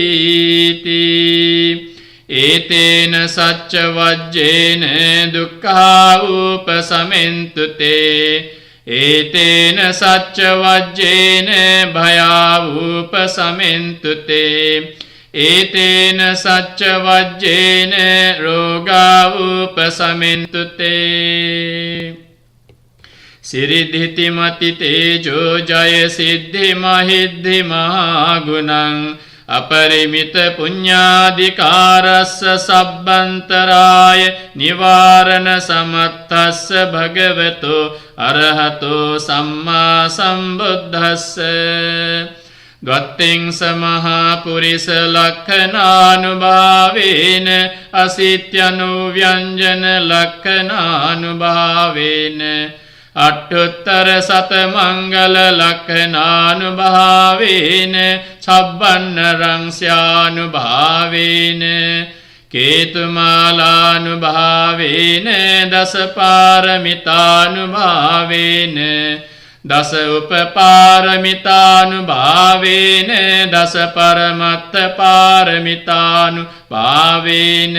ඒතේන සච්ච වජ්ජේන දුක්ඛා උපසමෙන්තු තේ ඒතේන සච්ච වජ්ජේන භයා උපසමෙන්තු තේ ඒතේන සච්ච වජ්ජේන රෝගා උපසමෙන්තු තේ සිරිධිති මති තේජෝ ජය සිද්ධි මහිද්ධි මහා ගුණං අපරිමිත පුඤ්ඤාධිකාරස්ස සබ්බන්තරාය නිවාරණ සමත්තස්ස භගවතෝ අරහතෝ සම්මා සම්බුද්දස්ස Dvatting samaha purisa lakkhananuභාවේන asityanuvyanjana lakkhananuභාවේන අට්ඨුත්තර සතමංගල ලක්ඛනානුභාවේන සබ්බන්නරං ස්යානුභාවේන කේතුමාලානුභාවේන දසපාරමිතානුභාවේන දස උපපාරමිතානුභාවේන දස පරමත්ත පාරමිතානුභාවේන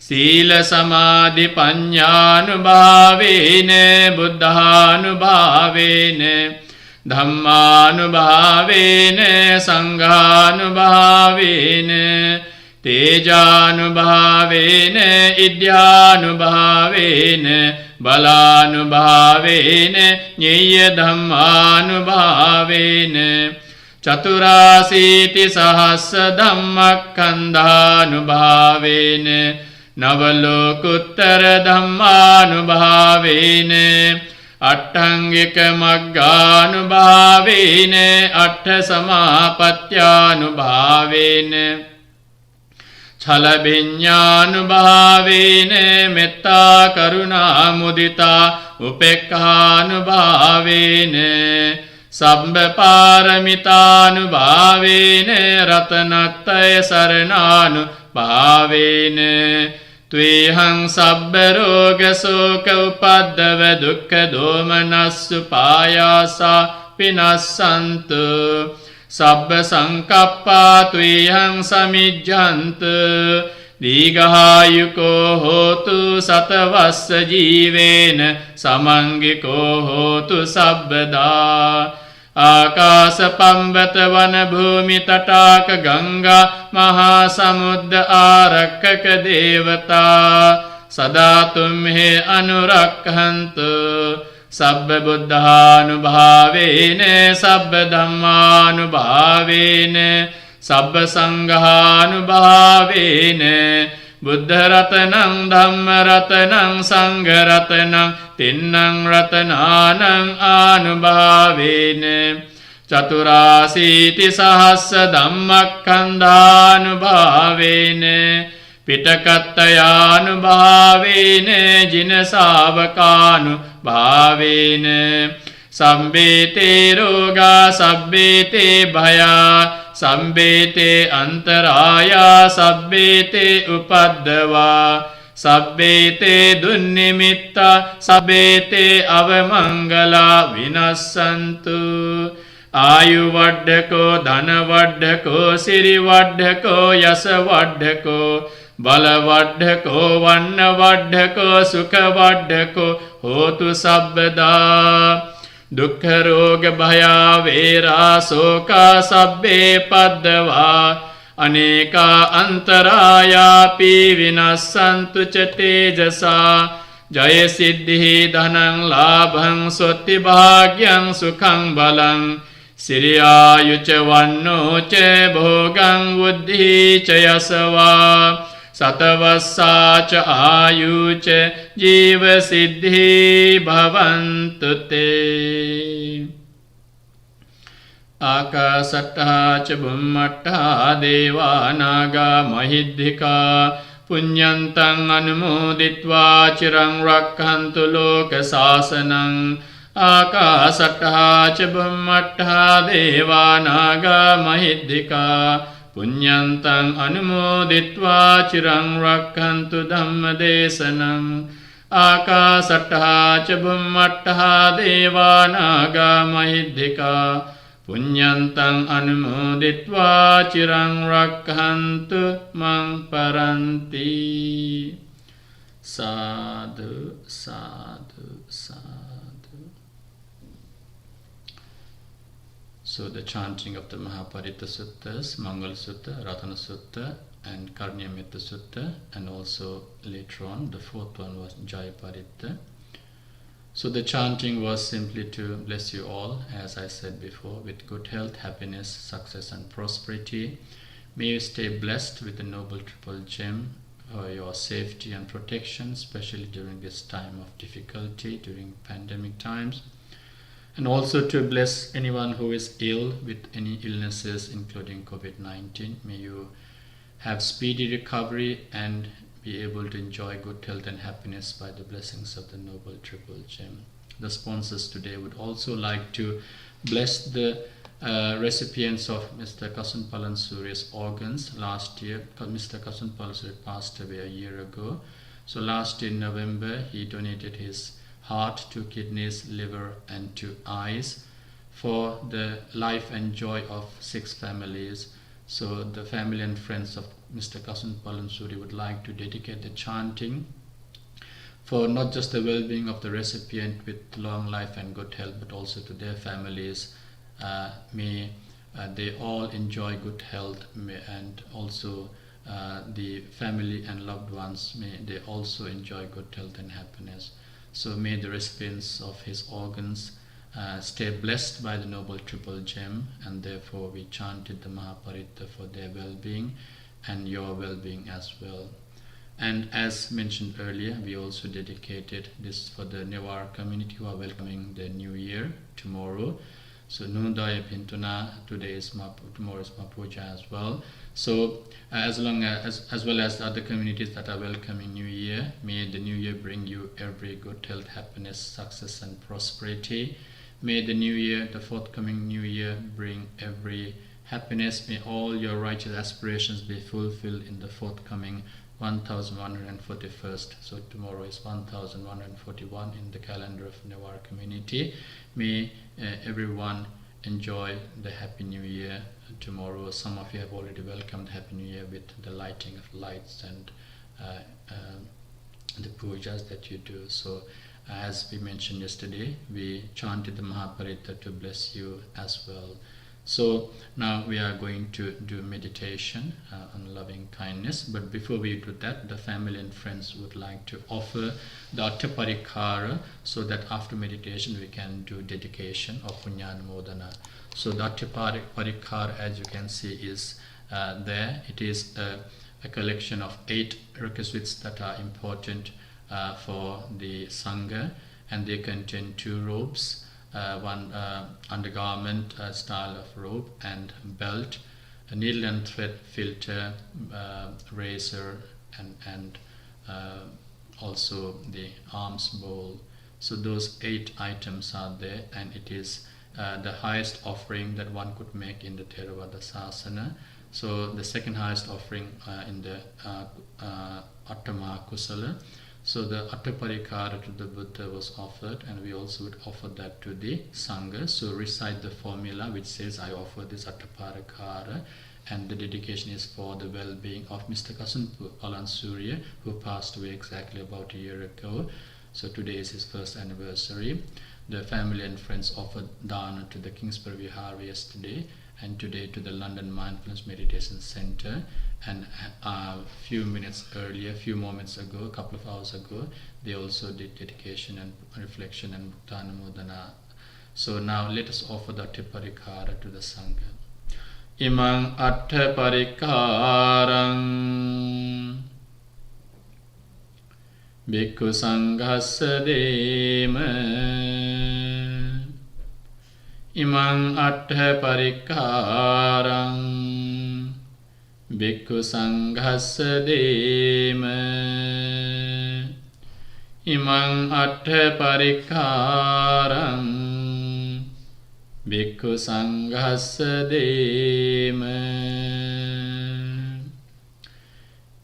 සීල සමාධි පඤ්ඤානුභාවේන බුද්ධානුභාවේන ධම්මානුභාවේන සංඝානුභාවේන තේජානුභාවේන ඉද්ධානුභාවේන බලානුභාවේන ඤෙය්‍ය ධම්මානුභාවේන චතුරාසීති සහස්ස ධම්මක්ඛන්ධානුභාවේන නවලෝකුත්තර ධම්මානුභාවේන අට්ඨංගික මග්ගානුභාවේන අට්ඨ සමාපත්ත්‍යානුභාවේන ඡලභිඤ්ඤානුභාවේන මෙත්තා කරුණා මුදිතා උපේක්ඛානුභාවේන සම්බ පාරමිතානුභාවේන රතනත්තය සරණානුභාවේන ත්වේහං සබ්බ රෝග ශෝක උපද්දව දුක්ඛ දෝමනස්සු පායාසා විනස්සන්තු සබ්බ සංකප්පා ත්වේහං සමිජ්ජන්තු දීඝායුකෝ හෝතු සතවස්ස ජීවේන සමංගිකෝ හෝතු සබ්බදා ආකාශ පම්බත වන භූමි තටාක ගංගා මහා සමුද්ද ආරක්කක දේවතා සදා තුම්හෙ අනුරක්ඛන්තු සබ්බ බුද්ධානුභාවේන සබ්බ ධම්මානුභාවේන සබ්බ සංඝානුභාවේන බුද්ධ රතනං ධම්ම රතනං සංඝ රතනං තින්නං රතනානං ආනුභාවේන චතුරාසීති සහස්ස ධම්මක්ඛන්ධානුභාවේන පිටකත්තයානුභාවේන ජින ශාවකානුභාවේන සම්බේතේ රෝගා සබ්බේතේ භයා සම්බේතේ අන්තරායා සබ්බේතේ උපද්දවා සබ්බේතේ දුන්නිමිත්තා සබ්බේතේ අවමංගලා විනස්සන්තු ආයු වඩ්ඩකෝ ධන වඩ්ඩකෝ සිරි වඩ්ඩකෝ යස වඩ්ඩකෝ බල වඩ්ඩකෝ වන්න වඩ්ඩකෝ සුඛ වඩ්ඩකෝ හෝතු සබ්බදා දුක්ඛ රෝග භයා වේරා සෝකා සබ්බේ පද්දවා අනේකා අන්තරායාපි විනස්සන්තු ච තේජසා ජය සිද්ධි ධනං ලාභං සොත්ති භාග්‍යං සුඛං බලං සිරියායුච වන්නෝ ච භෝගං බුද්ධි ච යසවා සතවස්සාච ආයුච ජීව සිද්ධි භවන්තු තේ ආකාසට්ඨා ච බුම්මට්ඨා දේවා නාග මහිද්దికා පුඤ්ඤන්තං අනුමෝදිත්වා චිරං රක්ඛන්තු ලෝක සාසනං ආකාසට්ඨා ච බුම්මට්ඨා දේවා නාග මහිද්దికා පුඤ්ඤන්තං අනුමෝදිත්වා චිරං රක්ඛන්තු ධම්මදේශනං ආකාසට්ඨා ච බුම්මට්ඨා දේවා නාග මහිද්దికා පුඤ්ඤන්තං අනුමෝදිත්වා චිරං රක්ඛන්තු මං පරන්ති සාදු සාදු සාදු. So the chanting of the Paritta Suttas, Mangal Sutta, Ratana Sutta and Karniyametta Sutta, and also later on the fourth one was Jaya Paritta. So the chanting was simply to bless you all, as I said before, with good health, happiness, success and prosperity. May you stay blessed with the noble triple gem for your safety and protection, especially during this time of difficulty, during pandemic times. and also to bless anyone who is ill with any illnesses including COVID-19. May you have speedy recovery and be able to enjoy good health and happiness by the blessings of the Noble Triple Gem. The sponsors today would also like to bless the recipients of Mr. Kasun Palansuri's organs. Last year, Mr. Kasun Palansuri passed away a year ago. So last in November, he donated his heart, 2 kidneys, liver and 2 eyes for the life and joy of 6 families. So the family and friends of Mr. Kasun Palansuri would like to dedicate the chanting for not just the well-being of the recipient with long life and good health, but also to their families. May they all enjoy good health, and also the family and loved ones, may they also enjoy good health and happiness. So may the recipients of his organs stay blessed by the Noble Triple Gem, and therefore we chanted the Mahaparitta for their well-being and your well-being as well. And as mentioned earlier, we also dedicated this for the Newar community who are welcoming the new year tomorrow. So Nundaya Pintuna, tomorrow is Puja as well. So as well as the other communities that are welcoming New Year, may the New Year bring you every good health, happiness, success and prosperity. May the New Year, the forthcoming New Year, bring every happiness. May all your righteous aspirations be fulfilled in the forthcoming 1141st. So tomorrow is 1141 in the calendar of Newar community. May everyone enjoy the Happy New Year tomorrow. Some of you have already welcomed Happy New Year with the lighting of lights and the pujas that you do. So as we mentioned yesterday, we chanted the Mahaparitta to bless you as well. So now we are going to do meditation on loving kindness. But before we do that, the family and friends would like to offer the Attaparikara, so that after meditation we can do dedication of Punyanamodana. So the Attaparikara, as you can see, is there. It is a collection of 8 requisites that are important for the Sangha, and they contain 2 robes, one undergarment style of robe and belt, a needle and thread filter, razor, and also the alms bowl. So those 8 items are there, and it is the highest offering that one could make in the Theravada Sasana. So the second highest offering in the Attama Kusala. So the Attaparikara to the Buddha was offered, and we also would offer that to the Sangha. So recite the formula which says, I offer this Attaparikara, and the dedication is for the well-being of Mr. Kasun Palansuri, who passed away exactly about a year ago. So today is his 1st anniversary. The family and friends offered dana to the Kingsbury Vihar yesterday, and today to the London Mindfulness Meditation Center. And a few moments ago, a couple of hours ago, they also did dedication and reflection and Bhaktanamodana. So now let us offer the Attaparikara to the Sangha. Imang Attaparikaram Bhikkhu Sanghassa Dema. Imang Attaparikaram Bhikkhu Sanghassa Dema. Imang Attaparikaram Bhikkhu Sanghassa Dema.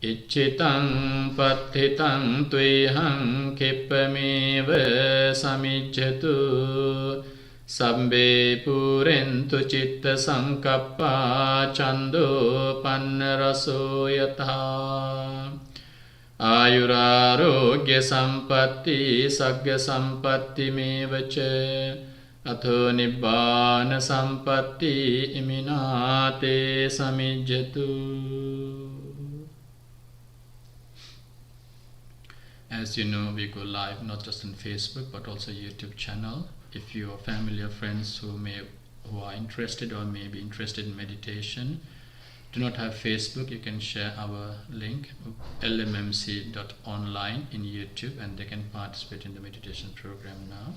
Iccitang patthitang tvehang kippameva samijjatu. Sabbe purentu citta sankappa chando pannaraso yatha. Ayurarogya sampatti sagga sampatti mevaca. Atho nibbana sampatti iminate samijjatu. As you know, we go live not just on Facebook but also YouTube channel. If your family or friends who are interested or may be interested in meditation do not have Facebook, you can share our link lmmc.online in YouTube, and they can participate in the meditation program now.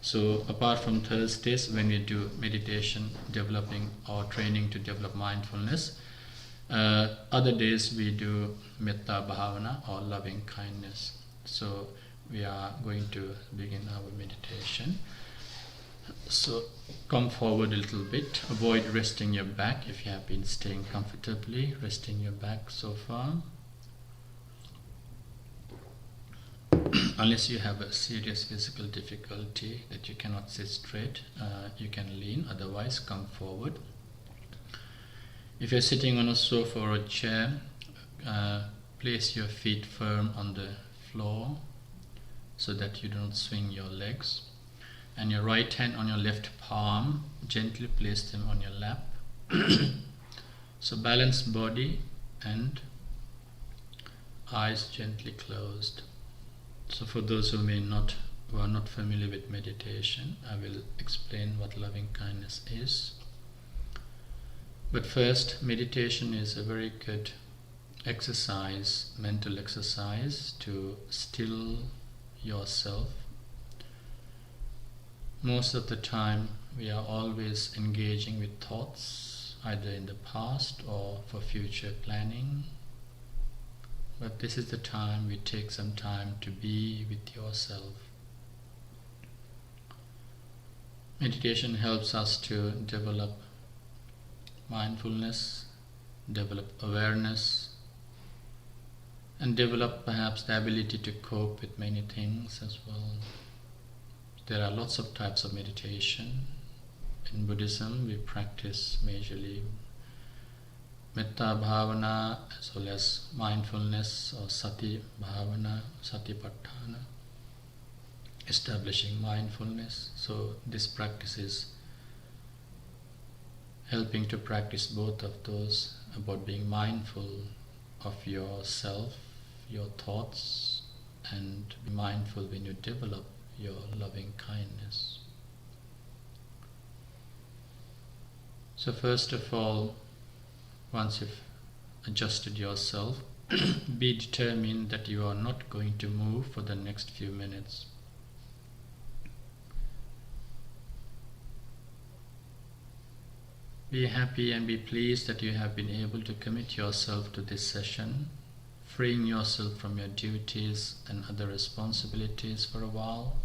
So apart from Thursdays when we do meditation, developing or training to develop mindfulness, other days we do metta bhavana or loving kindness. So we are going to begin our meditation. So come forward a little bit. Avoid resting your back if you have been staying comfortably, resting your back so far. Unless you have a serious physical difficulty that you cannot sit straight, you can lean, otherwise come forward. If you're sitting on a sofa or a chair, place your feet firm on the floor so that you don't swing your legs. And your right hand on your left palm, gently place them on your lap. So balanced body and eyes gently closed. So for those who are not familiar with meditation, I will explain what loving kindness is. But first, meditation is a very good exercise, mental exercise to still yourself. Most of the time, we are always engaging with thoughts, either in the past or for future planning. But this is the time we take some time to be with yourself. Meditation helps us to develop mindfulness, develop awareness, and develop perhaps the ability to cope with many things as well. There are lots of types of meditation. In Buddhism, we practice majorly metta bhavana as well as mindfulness or sati bhavana, satipatthana, establishing mindfulness. So this practice is helping to practice both of those, about being mindful of yourself, your thoughts, and be mindful when you develop your loving kindness. So first of all, once you've adjusted yourself, be determined that you are not going to move for the next few minutes. Be happy and be pleased that you have been able to commit yourself to this session, freeing yourself from your duties and other responsibilities for a while.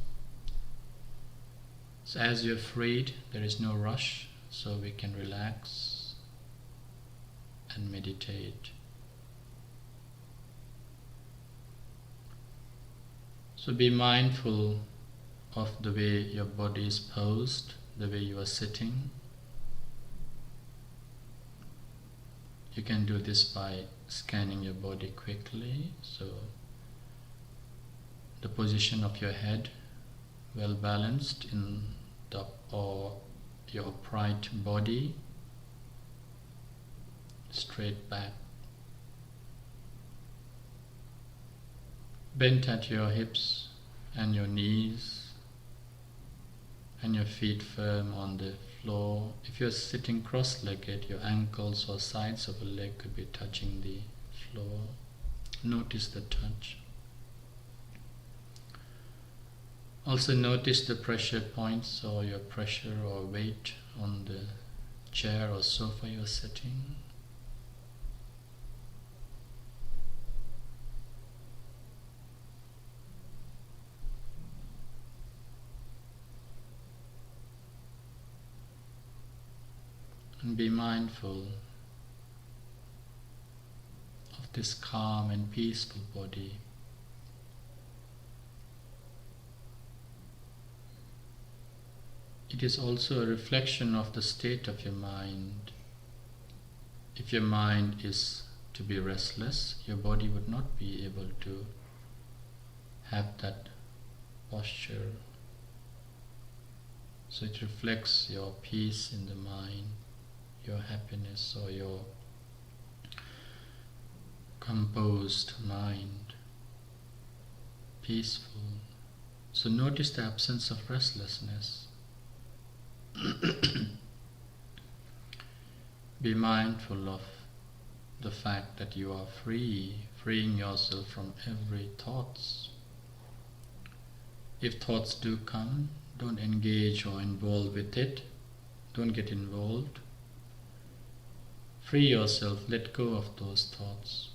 So as you're freed, there is no rush, so we can relax and meditate. So be mindful of the way your body is posed, the way you are sitting. You can do this by scanning your body quickly. So the position of your head, well balanced in the or your upright body, straight back, bent at your hips and your knees, and your feet firm on the floor. If you're sitting cross-legged, your ankles or sides of a leg could be touching the floor. Notice the touch. Also notice the pressure points or your pressure or weight on the chair or sofa you're sitting. And be mindful of this calm and peaceful body. It is also a reflection of the state of your mind. If your mind is to be restless, your body would not be able to have that posture. So it reflects your peace in the mind, your happiness or your composed mind, peaceful. So notice the absence of restlessness. Be mindful of the fact that you are free, freeing yourself from every thoughts. If thoughts do come, Don't engage or involve with it. Don't get involved. Free yourself, let go of those thoughts.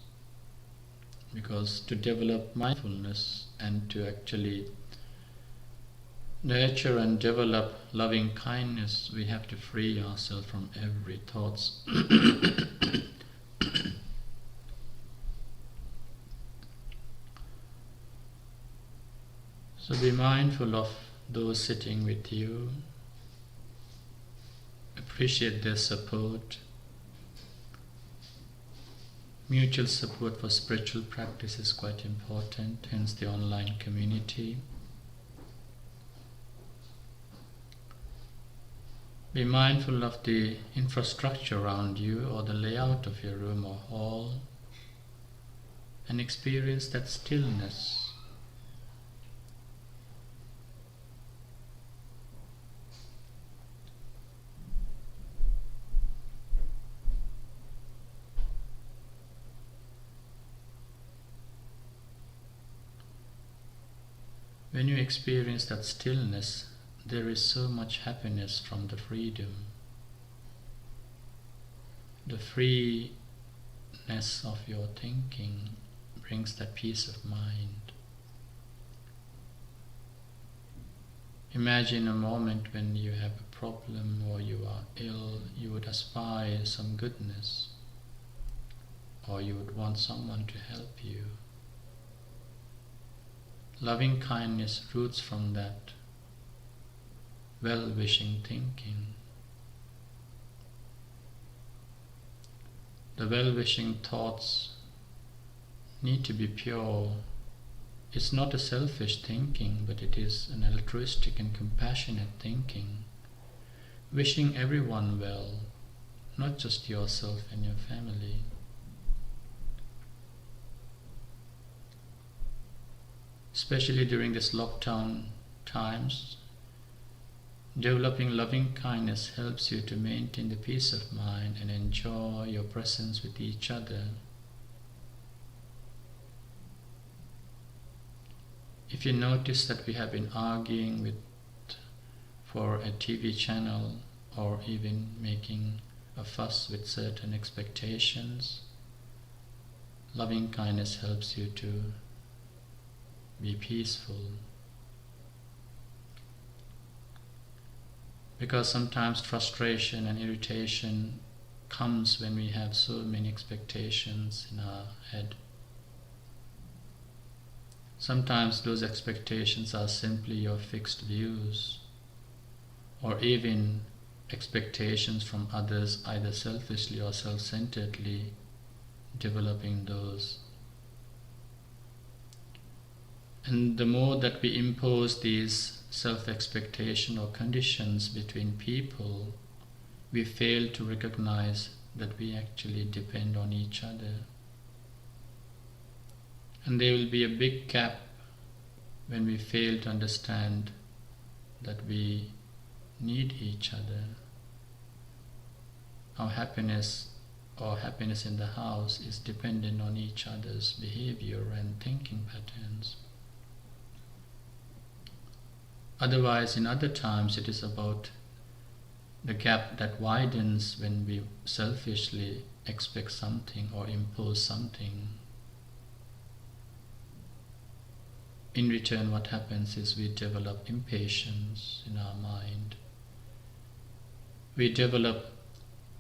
Because to develop mindfulness and to actually nurture and develop loving kindness, we have to free ourselves from every thoughts. So be mindful of those sitting with you. Appreciate their support. Mutual support for spiritual practice is quite important, hence the online community. Be mindful of the infrastructure around you or the layout of your room or hall, and experience that stillness. When you experience that stillness, there is so much happiness from the freedom. The freeness of your thinking brings that peace of mind. Imagine a moment when you have a problem or you are ill, you would aspire some goodness, or you would want someone to help you. Loving kindness roots from that well-wishing thinking. The well-wishing thoughts need to be pure. It's not a selfish thinking, but it is an altruistic and compassionate thinking, wishing everyone well, not just yourself and your family. Especially during this lockdown times, developing loving kindness helps you to maintain the peace of mind and enjoy your presence with each other. If you notice that we have been arguing for a TV channel or even making a fuss with certain expectations, loving kindness helps you to be peaceful. Because sometimes frustration and irritation comes when we have so many expectations in our head. Sometimes those expectations are simply your fixed views, or even expectations from others, either selfishly or self-centeredly, developing those. And the more that we impose these self-expectation or conditions between people, we fail to recognize that we actually depend on each other. And there will be a big gap when we fail to understand that we need each other. Our happiness or happiness in the house is dependent on each other's behavior and thinking patterns. Otherwise, in other times, it is about the gap that widens when we selfishly expect something or impose something. In return, what happens is we develop impatience in our mind. We develop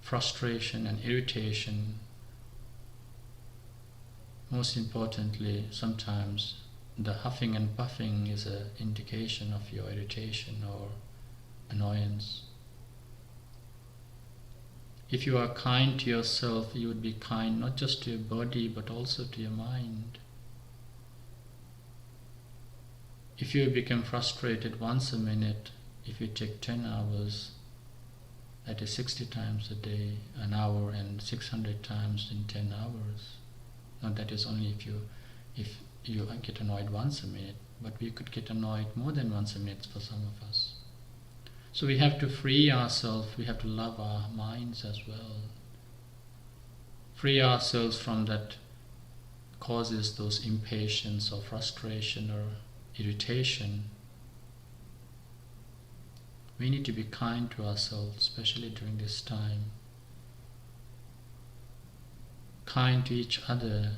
frustration and irritation. Most importantly, sometimes the huffing and puffing is an indication of your irritation or annoyance. If you are kind to yourself, you would be kind not just to your body but also to your mind. If you become frustrated once a minute, if you take 10 hours, that is 60 times a day, an hour, and 600 times in 10 hours. Now that is only if you get annoyed once a minute, but we could get annoyed more than once a minute for some of us. So we have to free ourselves, we have to love our minds as well. Free ourselves from that causes those impatience or frustration or irritation. We need to be kind to ourselves, especially during this time. Kind to each other.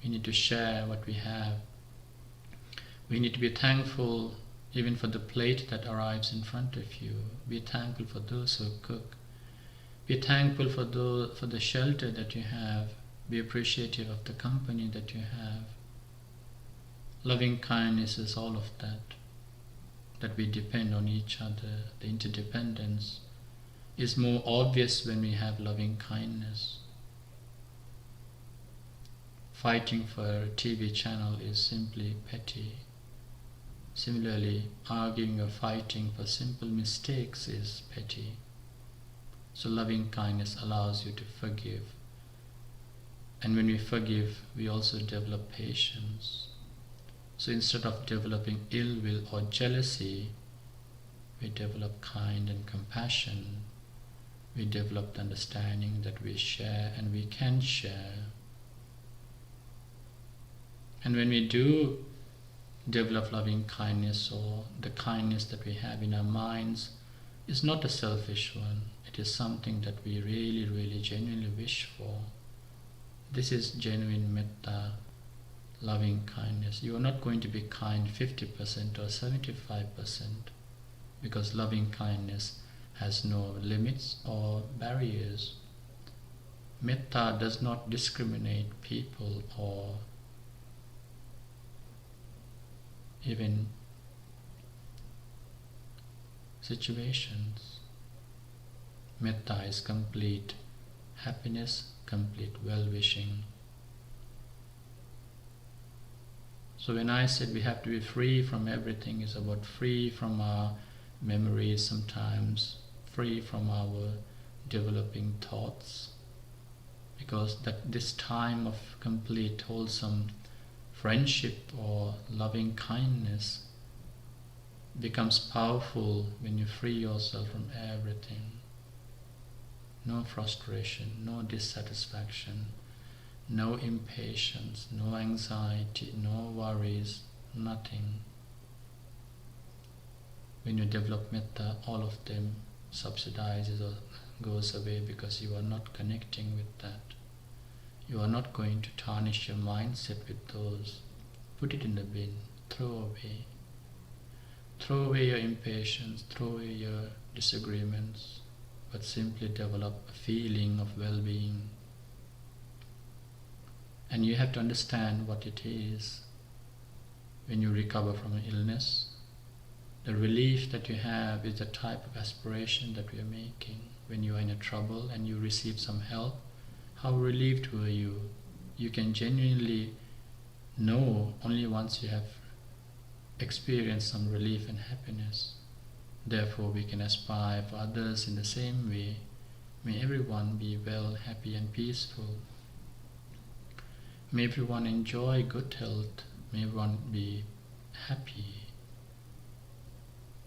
We need to share what we have. We need to be thankful even for the plate that arrives in front of you. Be thankful for those who cook. Be thankful for the shelter that you have. Be appreciative of the company that you have. Loving kindness is all of that we depend on each other. The interdependence is more obvious when we have loving kindness. Fighting for a TV channel is simply petty. Similarly, arguing or fighting for simple mistakes is petty. So loving kindness allows you to forgive. And when we forgive, we also develop patience. So instead of developing ill will or jealousy, we develop kind and compassion. We develop the understanding that we share and we can share. And when we do develop loving kindness, or the kindness that we have in our minds is not a selfish one. It is something that we really, really genuinely wish for. This is genuine metta, loving kindness. You are not going to be kind 50% or 75%, because loving kindness has no limits or barriers. Metta does not discriminate people or even situations. Metta is complete happiness, complete well-wishing. So when I said we have to be free from everything, it's about free from our memories sometimes, free from our developing thoughts, because that this time of complete wholesome friendship or loving kindness becomes powerful when you free yourself from everything. No frustration, no dissatisfaction, no impatience, no anxiety, no worries, nothing. When you develop metta, all of them subsidizes or goes away, because you are not connecting with that. You are not going to tarnish your mindset with those. Put it in the bin, throw away. Throw away your impatience, throw away your disagreements, but simply develop a feeling of well-being. And you have to understand what it is. When you recover from an illness, the relief that you have is the type of aspiration that we are making. When you are in a trouble and you receive some help, how relieved were you? You can genuinely know only once you have experienced some relief and happiness. Therefore, we can aspire for others in the same way. May everyone be well, happy and peaceful. May everyone enjoy good health. May everyone be happy,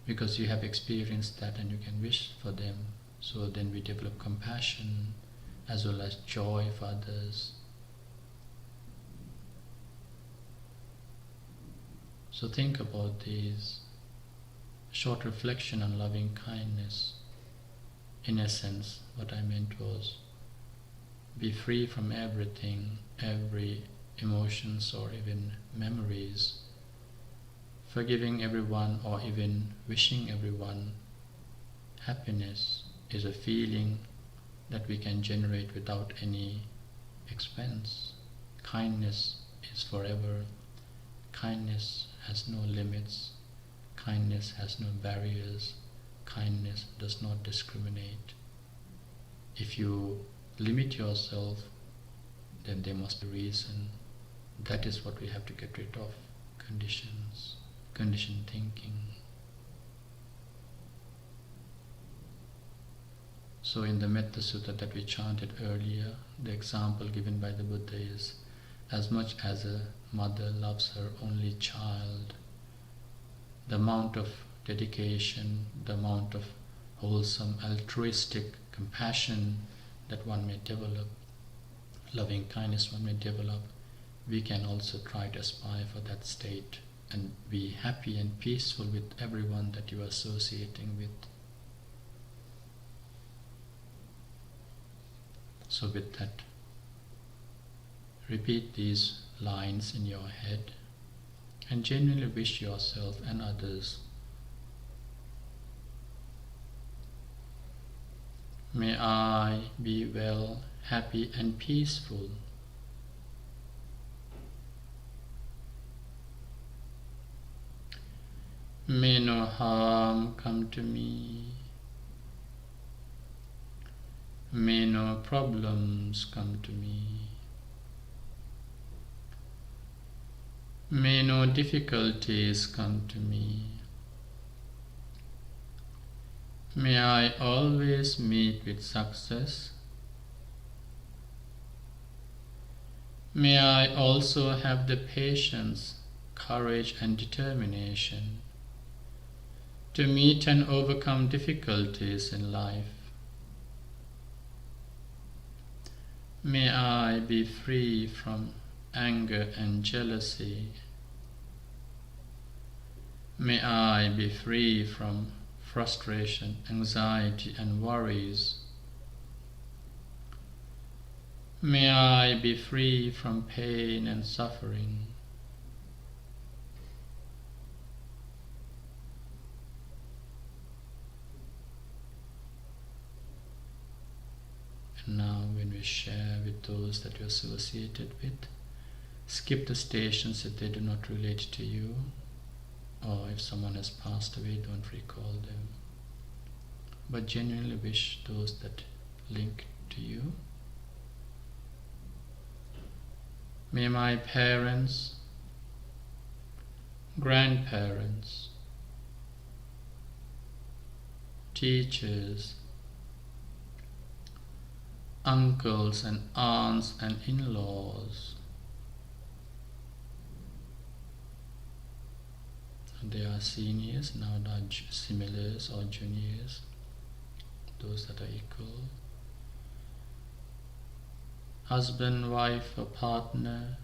because you have experienced that and you can wish for them. So then we develop compassion as well as joy for others. So think about these. Short reflection on loving kindness. In essence, what I meant was, be free from everything, every emotions or even memories. Forgiving everyone or even wishing everyone happiness is a feeling that we can generate without any expense. Kindness is forever. Kindness has no limits. Kindness has no barriers. Kindness does not discriminate. If you limit yourself, then there must be reason. That is what we have to get rid of. Conditions, conditioned thinking. So in the Metta Sutta that we chanted earlier, the example given by the Buddha is, as much as a mother loves her only child, the amount of dedication, the amount of wholesome, altruistic compassion that one may develop, loving kindness one may develop, we can also try to aspire for that state and be happy and peaceful with everyone that you are associating with. So with that, repeat these lines in your head and genuinely wish yourself and others, may I be well, happy and peaceful. May no harm come to me. May no problems come to me. May no difficulties come to me. May I always meet with success. May I also have the patience, courage and determination to meet and overcome difficulties in life. May I be free from anger and jealousy. May I be free from frustration, anxiety and worries. May I be free from pain and suffering. And now when we share with those that you're associated with, skip the stations if they do not relate to you, or if someone has passed away, don't recall them. But genuinely wish those that link to you. May my parents, grandparents, teachers, uncles and aunts and in-laws, they are seniors, now they are similars or juniors, those that are equal, husband, wife or partner,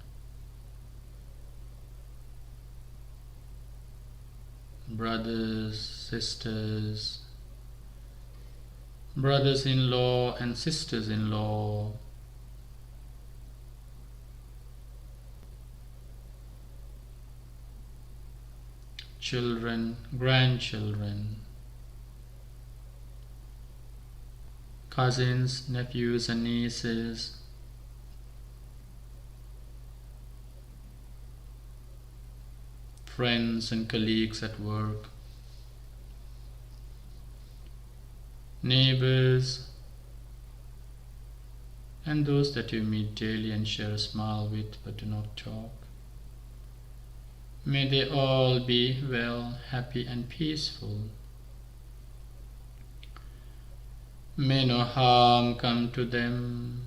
brothers, sisters, brothers-in-law and sisters-in-law, children, grandchildren, cousins, nephews and nieces, friends and colleagues at work, neighbors, and those that you meet daily and share a smile with but do not talk. May they all be well, happy and peaceful. May no harm come to them.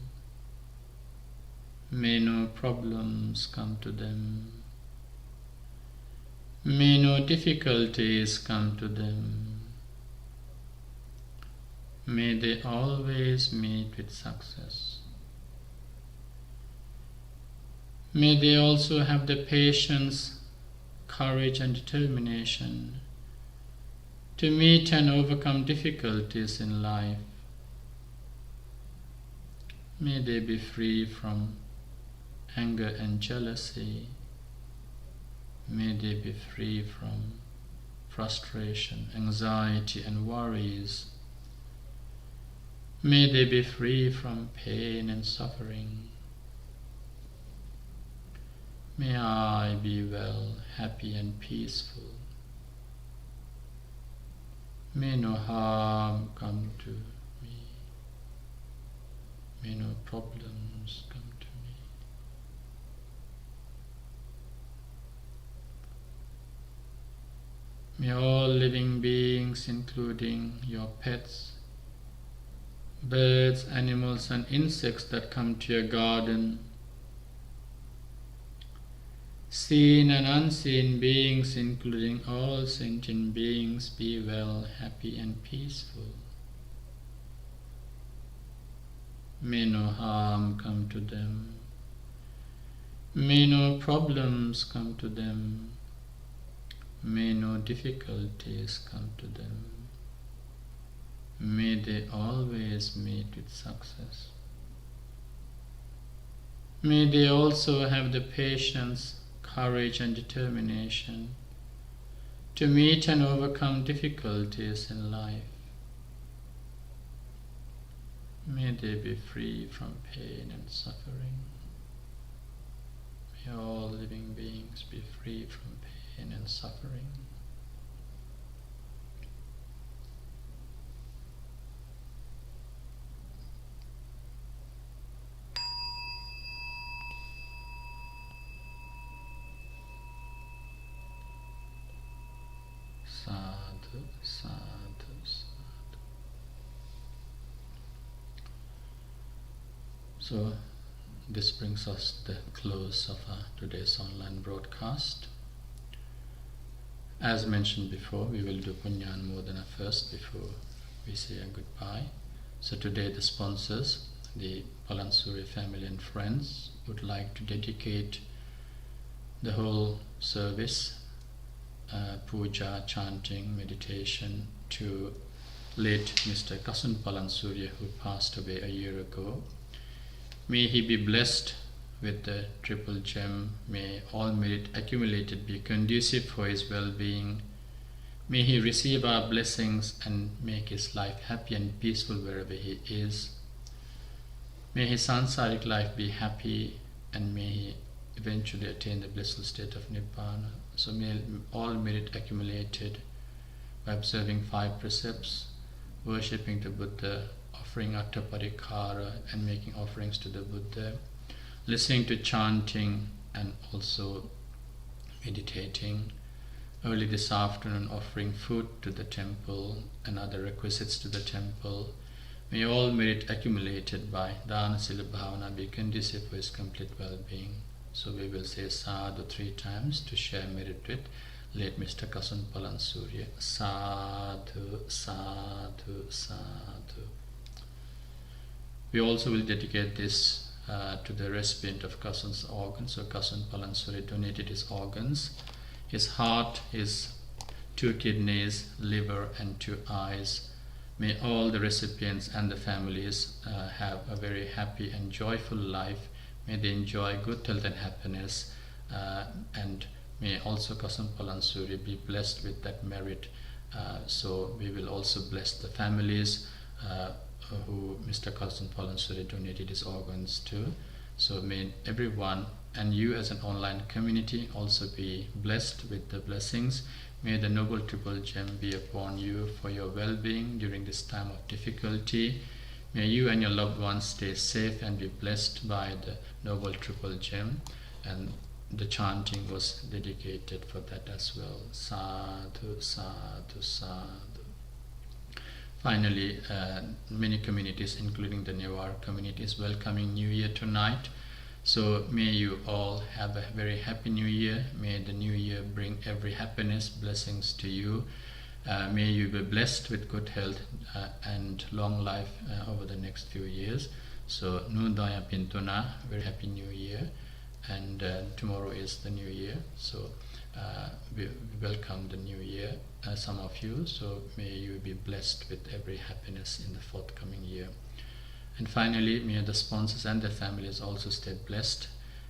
May no problems come to them. May no difficulties come to them. May they always meet with success. May they also have the patience, courage and determination to meet and overcome difficulties in life. May they be free from anger and jealousy. May they be free from frustration, anxiety and worries. May they be free from pain and suffering. May I be well, happy and peaceful. May no harm come to me. May no problems come to me. May all living beings, including your pets, birds, animals and insects that come to your garden, seen and unseen beings, including all sentient beings, be well, happy and peaceful. May no harm come to them. May no problems come to them. May no difficulties come to them. May they always meet with success. May they also have the patience, courage and determination to meet and overcome difficulties in life. May they be free from pain and suffering. May all living beings be free from pain and suffering. Sadhu, sadhu, sadhu. So this brings us to the close of today's online broadcast. As mentioned before, we will do Punya Anmodana first before we say a goodbye. So today the sponsors, the Palansuri family and friends, would like to dedicate the whole service, puja, chanting, meditation, to late Mr. Kasun Palansurya, who passed away a year ago. May he be blessed with the triple gem. May all merit accumulated be conducive for his well-being. May he receive our blessings and make his life happy and peaceful wherever he is. May his sansaric life be happy, and may he eventually attain the blissful state of Nibbana. So may all merit accumulated by observing 5 precepts, worshipping the Buddha, offering Attaparikara and making offerings to the Buddha, listening to chanting and also meditating. Early this afternoon, offering food to the temple and other requisites to the temple. May all merit accumulated by Dana Sila Bhavana be conducive for his complete well-being. So we will say sadhu 3 times to share merit with late Mr. Kasun Palansurya. Sadhu, sadhu, sadhu. We also will dedicate this to the recipient of Kasun's organs. So Kasun Palansurya donated his organs, his heart, his 2 kidneys, liver and 2 eyes. May all the recipients and the families have a very happy and joyful life. May they enjoy good health and happiness, and may also Kasun Palansurya be blessed with that merit. So we will also bless the families who Mr. Kasun Palansurya donated his organs to. So may everyone and you as an online community also be blessed with the blessings. May the Noble Triple Gem be upon you for your well-being during this time of difficulty. May you and your loved ones stay safe and be blessed by the Noble Triple Gem. And the chanting was dedicated for that as well. Sadhu, sadhu, sadhu. Finally, many communities, including the Newar community, is welcoming New Year tonight. So may you all have a very happy New Year. May the New Year bring every happiness, blessings to you. May you be blessed with good health and long life over the next few years. So Nudaya Pintuna, very happy New Year. And tomorrow is the New Year. So we welcome the New Year, some of you. So may you be blessed with every happiness in the forthcoming year. And finally, may the sponsors and their families also stay blessed.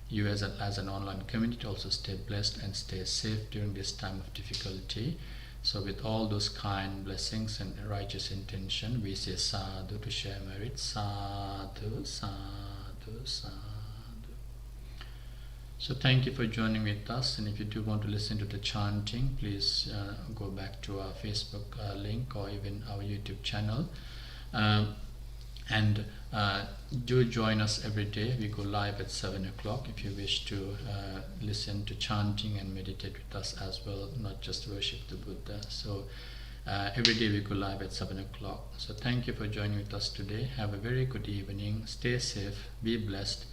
You as an online community also stay blessed and stay safe during this time of difficulty. So with all those kind blessings and righteous intention, we say sadhu to share merit. Sadhu, sadhu, sadhu. So thank you for joining with us, and if you do want to listen to the chanting, please go back to our Facebook link or even our YouTube channel. And do join us every day. We go live at 7 o'clock if you wish to listen to chanting and meditate with us as well, not just worship the Buddha. So every day we go live at 7 o'clock. So thank you for joining with us today. Have a very good evening. Stay safe. Be blessed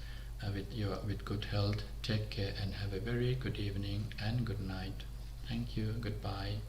with good health. Take care and have a very good evening and good night. Thank you. Goodbye.